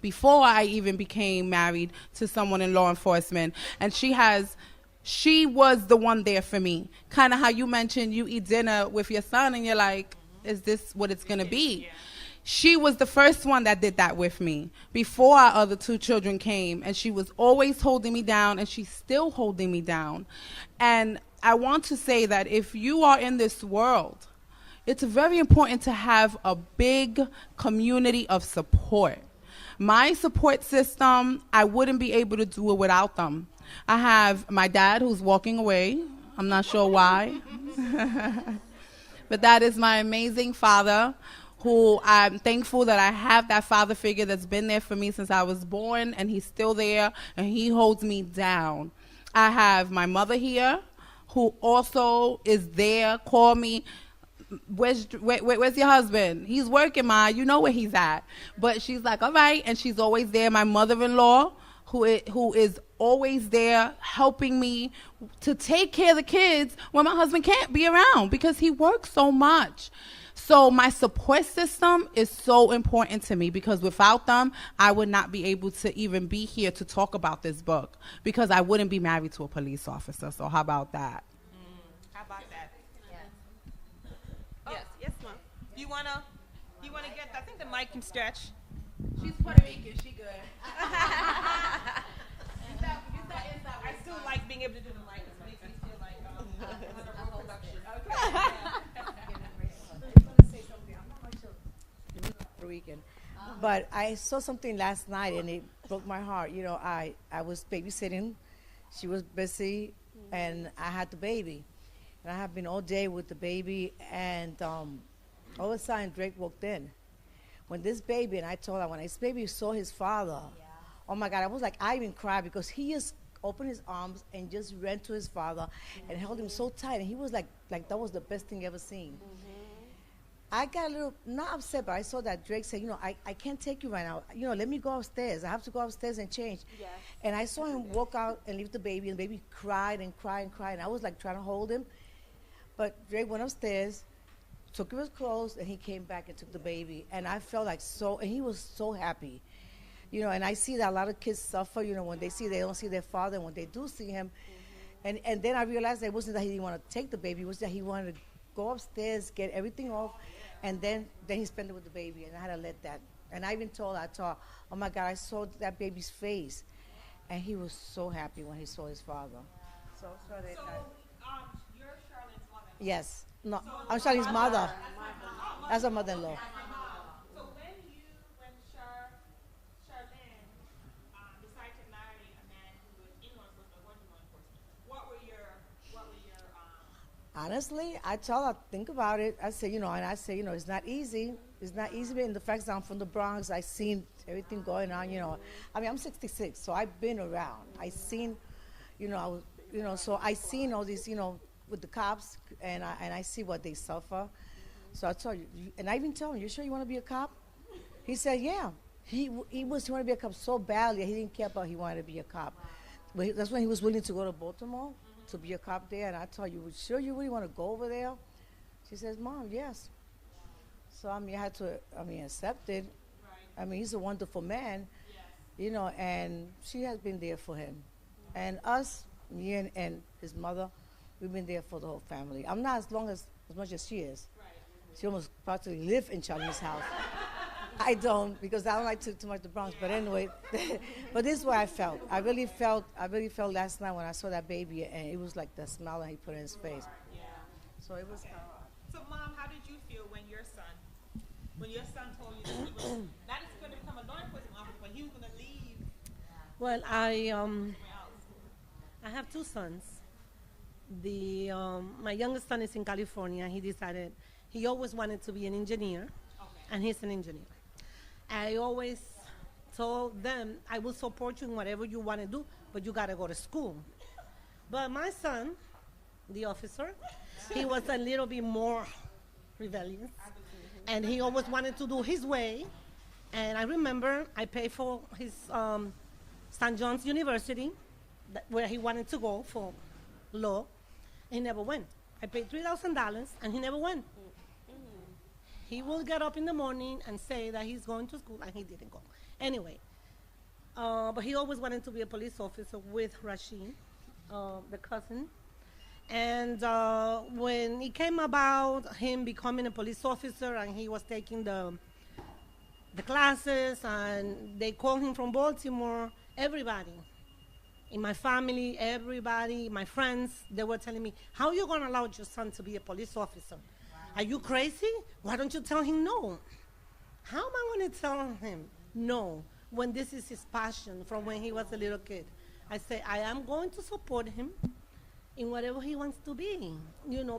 before I even became married to someone in law enforcement. And she was the one there for me. Kind of how you mentioned you eat dinner with your son and you're like, is this what it's going to be? Yeah. She was the first one that did that with me before our other 2 children came. And she was always holding me down, and she's still holding me down. And I want to say that if you are in this world, it's very important to have a big community of support. My support system, I wouldn't be able to do it without them. I have my dad who's walking away. I'm not sure why. But that is my amazing father, who I'm thankful that I have that father figure that's been there for me since I was born, and he's still there, and he holds me down. I have my mother here, who also is there, call me. Where's your husband? He's working, Ma. You know where he's at. But she's like, all right. And she's always there. My mother-in-law, who is always there helping me to take care of the kids when my husband can't be around because he works so much. So my support system is so important to me because without them, I would not be able to even be here to talk about this book because I wouldn't be married to a police officer. So how about that? How about that? Yes, Mom. You wanna get? I think the mic can stretch. She's Puerto Rican. She good. I still like being able to do the mic. It makes me feel like I'm on a production. Puerto Rican. But I saw something last night and it broke my heart. You know, I was babysitting. She was busy and I had the baby. And I have been all day with the baby and all of a sudden Drake walked in. When this baby, and I told her, when this baby saw his father, oh my God, I was like, I even cried because he just opened his arms and just ran to his father and held him so tight. And he was like that was the best thing ever seen. I got a little, not upset, but I saw that Drake said, you know, I can't take you right now. You know, let me go upstairs. I have to go upstairs and change. Yes. And I saw him walk out and leave the baby, and the baby cried and cried and cried. And I was like trying to hold him. But Drake went upstairs, took his clothes, and he came back and took the baby. And I felt like and he was so happy. You know, and I see that a lot of kids suffer, you know, when they don't see their father, and when they do see him. And then I realized that it wasn't that he didn't want to take the baby, it was that he wanted to go upstairs, get everything off, and then he spent it with the baby, and I had to let that. And I even told her, oh my God, I saw that baby's face, and he was so happy when he saw his father. So you're Charlene's mother. Yes. No, I'm Charlene's mother. That's her mother-in-law. So when Charlene decided to marry a man who was in law enforcement, wasn't law enforcement, what were your Honestly, I told her, think about it. I said, you know, it's not easy. It's not easy, but in the fact that I'm from the Bronx, I seen everything going on, you know. I mean, I'm 66, so I've been around. I seen, so I seen all these, you know, with the cops, and I see what they suffer. So I told you, and I even told him, you sure you want to be a cop? He said, yeah. He wanted to be a cop so badly, he didn't care about he wanted to be a cop. But that's when he was willing to go to Baltimore to be a cop there. And I told you, sure you really want to go over there? She says, Mom, yes. So, I mean, I had to, accept it. Right. I mean, he's a wonderful man, you know, and she has been there for him. And us, me and his mother, we've been there for the whole family. I'm not as much as she is. Right. She almost practically live in Charlie's house. I don't, because I don't like too much the Bronx. But anyway, but this is what I felt. I really felt last night when I saw that baby, and it was like the smile that he put in his face. Yeah. So it was. So, Mom, how did you feel when your son told you that he was not just going to become a law enforcement officer, but he was going to leave? Well, I have two sons. My youngest son is in California. He decided he always wanted to be an engineer, and he's an engineer. I always told them, I will support you in whatever you want to do, but you got to go to school. But my son, the officer, he was a little bit more rebellious, and he always wanted to do his way. And I remember I paid for his St. John's University, where he wanted to go for law. He never went. I paid $3,000, and he never went. He will get up in the morning and say that he's going to school, and he didn't go. Anyway, but he always wanted to be a police officer with Rashid, the cousin. And when it came about him becoming a police officer, and he was taking the classes, and they called him from Baltimore, everybody in my family, everybody, my friends, they were telling me, how are you going to allow your son to be a police officer? Are you crazy? Why don't you tell him no? How am I going to tell him no when this is his passion from when he was a little kid? I say, I am going to support him in whatever he wants to be,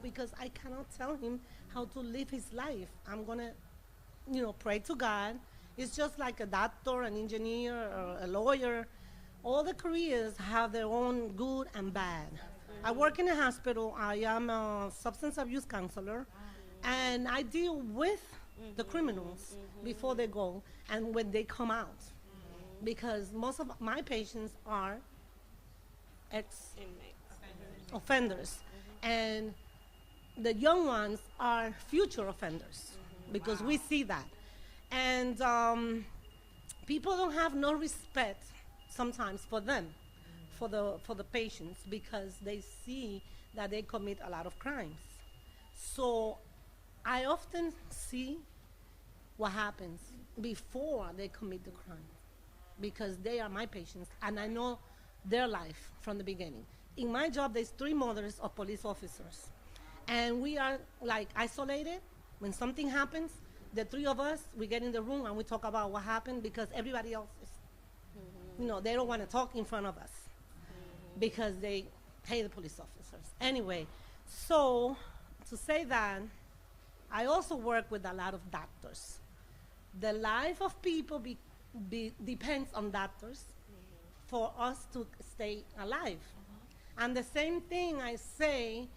because I cannot tell him how to live his life. I'm going to, pray to God. It's just like a doctor, an engineer, or a lawyer. All the careers have their own good and bad. I work in a hospital. I am a substance abuse counselor, and I deal with the criminals before they go and when they come out, because most of my patients are ex-offenders, and the young ones are future offenders, because we see that. And people don't have no respect sometimes for them, for the patients, because they see that they commit a lot of crimes. So I often see what happens before they commit the crime, because they are my patients and I know their life from the beginning. In my job, there's 3 mothers of police officers, and we are like isolated. When something happens, the 3 of us, we get in the room and we talk about what happened, because everybody else is, they don't want to talk in front of us because they hate the police officers. Anyway, so to say that, I also work with a lot of doctors. The life of people depends on doctors for us to stay alive. And the same thing I say,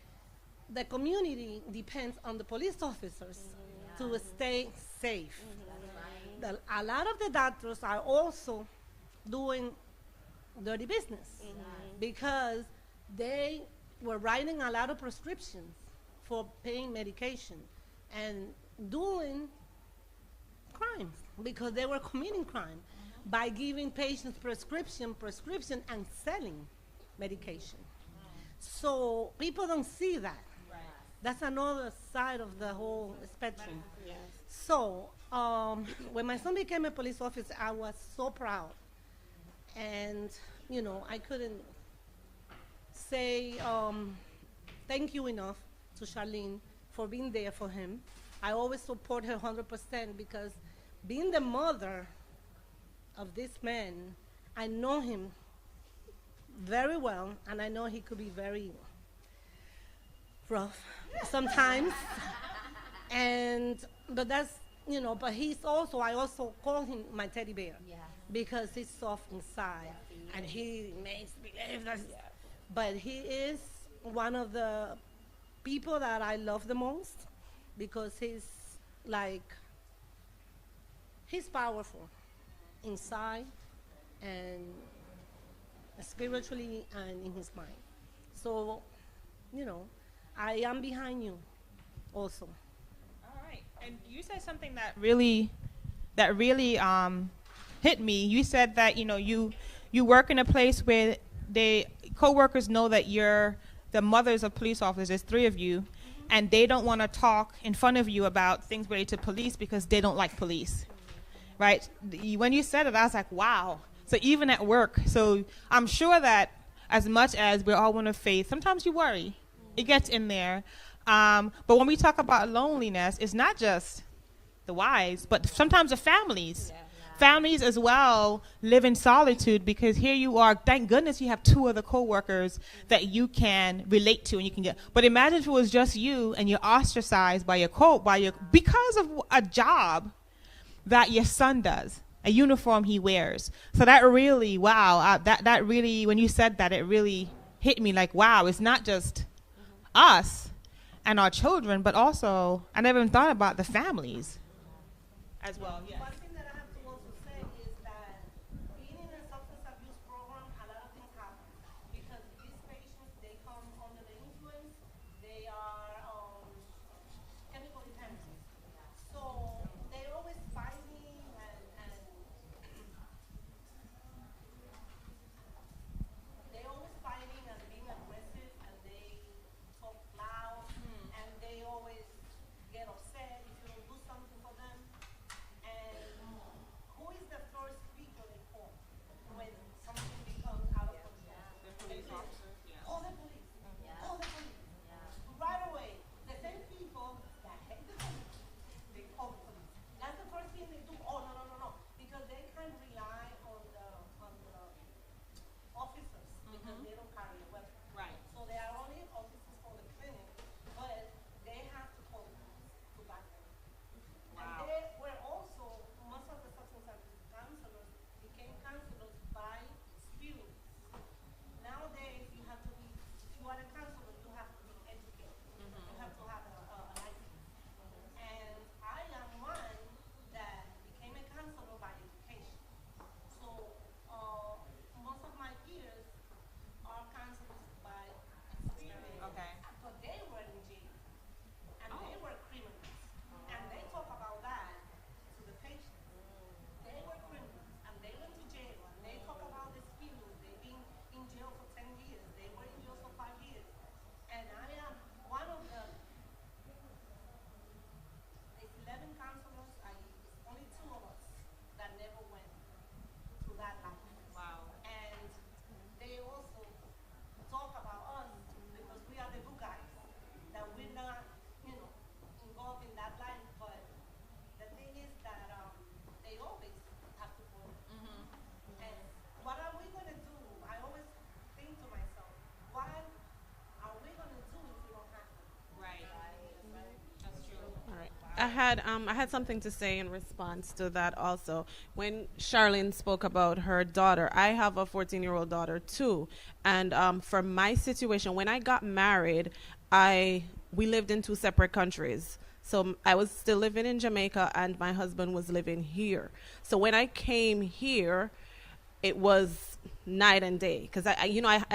the community depends on the police officers to stay safe. A lot of the doctors are also doing dirty business because they were writing a lot of prescriptions for pain medication and doing crimes because they were committing crime by giving patients prescription and selling medication. So people don't see that. That's another side of the whole spectrum. So when my son became a police officer, I was so proud. And, I couldn't say thank you enough to Charlene for being there for him. I always support her 100% because being the mother of this man, I know him very well, and I know he could be very rough sometimes. But that's, but I also call him my teddy bear because he's soft inside and he makes believe that. But he is one of the people that I love the most because he's powerful inside and spiritually and in his mind. So, I am behind you also. All right. And you said something that really hit me. You said that, you work in a place where coworkers know that you're the mothers of police officers. There's 3 of you, and they don't want to talk in front of you about things related to police because they don't like police, right? When you said it, I was like, wow. So even at work. So I'm sure that as much as we're all one of faith, sometimes you worry. It gets in there. But when we talk about loneliness, it's not just the wives, but sometimes the families. Families as well live in solitude because here you are. Thank goodness you have 2 other coworkers that you can relate to and you can get. But imagine if it was just you and you're ostracized by because of a job that your son does, a uniform he wears. So that really, wow, that really, when you said that, it really hit me like, wow, it's not just us and our children, but also, I never even thought about the families as well. Yeah. One thing that I have to also say is that being in a substance abuse program, a lot of things happen because these patients, they come under the influence, they are chemical dependent. So they always fighting and they always fighting and being aggressive and they talk loud and they always get upset if you don't do something for them. And I had something to say in response to that also. When Charlene spoke about her daughter, I have a 14-year-old daughter too. And for my situation, when I got married, we lived in two separate countries. So I was still living in Jamaica and my husband was living here. So when I came here, it was night and day because I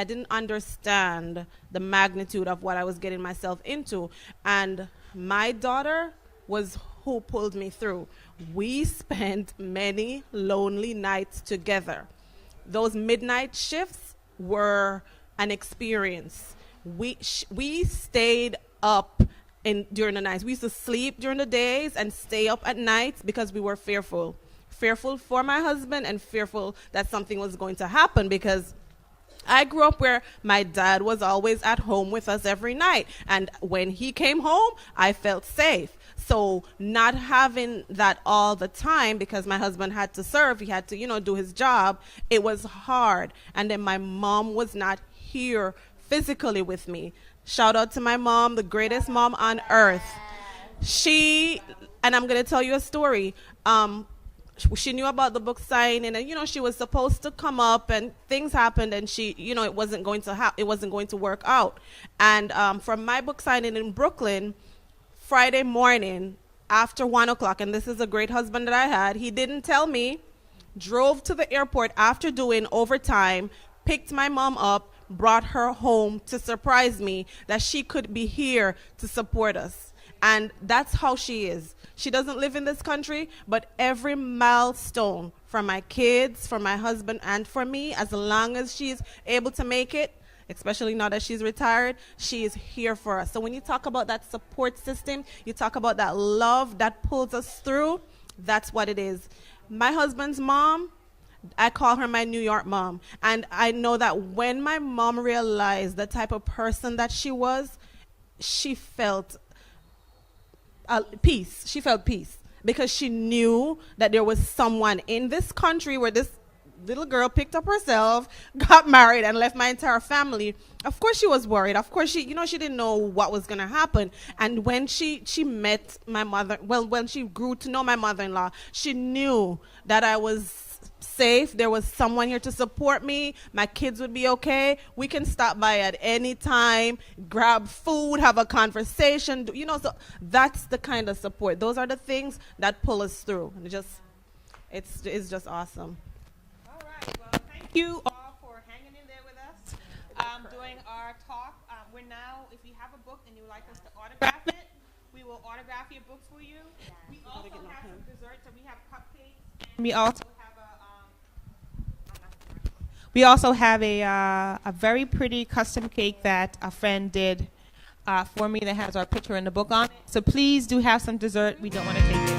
didn't understand the magnitude of what I was getting myself into. And my daughter was who pulled me through. We spent many lonely nights together. Those midnight shifts were an experience. We stayed up during the nights. We used to sleep during the days and stay up at nights because we were fearful for my husband and fearful that something was going to happen, because I grew up where my dad was always at home with us every night. And when he came home, I felt safe. So not having that all the time, because my husband had to serve, he had to, do his job, it was hard. And then my mom was not here physically with me. Shout out to my mom, the greatest mom on earth. And I'm going to tell you a story. She knew about the book signing, and she was supposed to come up, and things happened, and she, it wasn't going to work out. And from my book signing in Brooklyn, Friday morning after 1:00, and this is a great husband that I had. He didn't tell me. Drove to the airport after doing overtime, picked my mom up, brought her home to surprise me that she could be here to support us. And that's how she is. She doesn't live in this country, but every milestone for my kids, for my husband, and for me, as long as she's able to make it, especially now that she's retired, she is here for us. So when you talk about that support system, you talk about that love that pulls us through, that's what it is. My husband's mom, I call her my New York mom. And I know that when my mom realized the type of person that she was, she felt peace. She felt peace because she knew that there was someone in this country where this little girl picked up herself, got married, and left my entire family. Of course she was worried. Of course she didn't know what was going to happen. And when she met my mother, when she grew to know my mother-in-law, she knew that I was safe. There was someone here to support me. My kids would be okay. We can stop by at any time, grab food, have a conversation. So that's the kind of support. Those are the things that pull us through. And it's just awesome. All right. Well, thank you all for hanging in there with us during our talk. We're now, if you have a book and you would like us to autograph it, we will autograph your book for you. We also have some desserts. So we have cupcakes. And we also have a very pretty custom cake that a friend did for me that has our picture in the book on it. So please do have some dessert. We don't want to take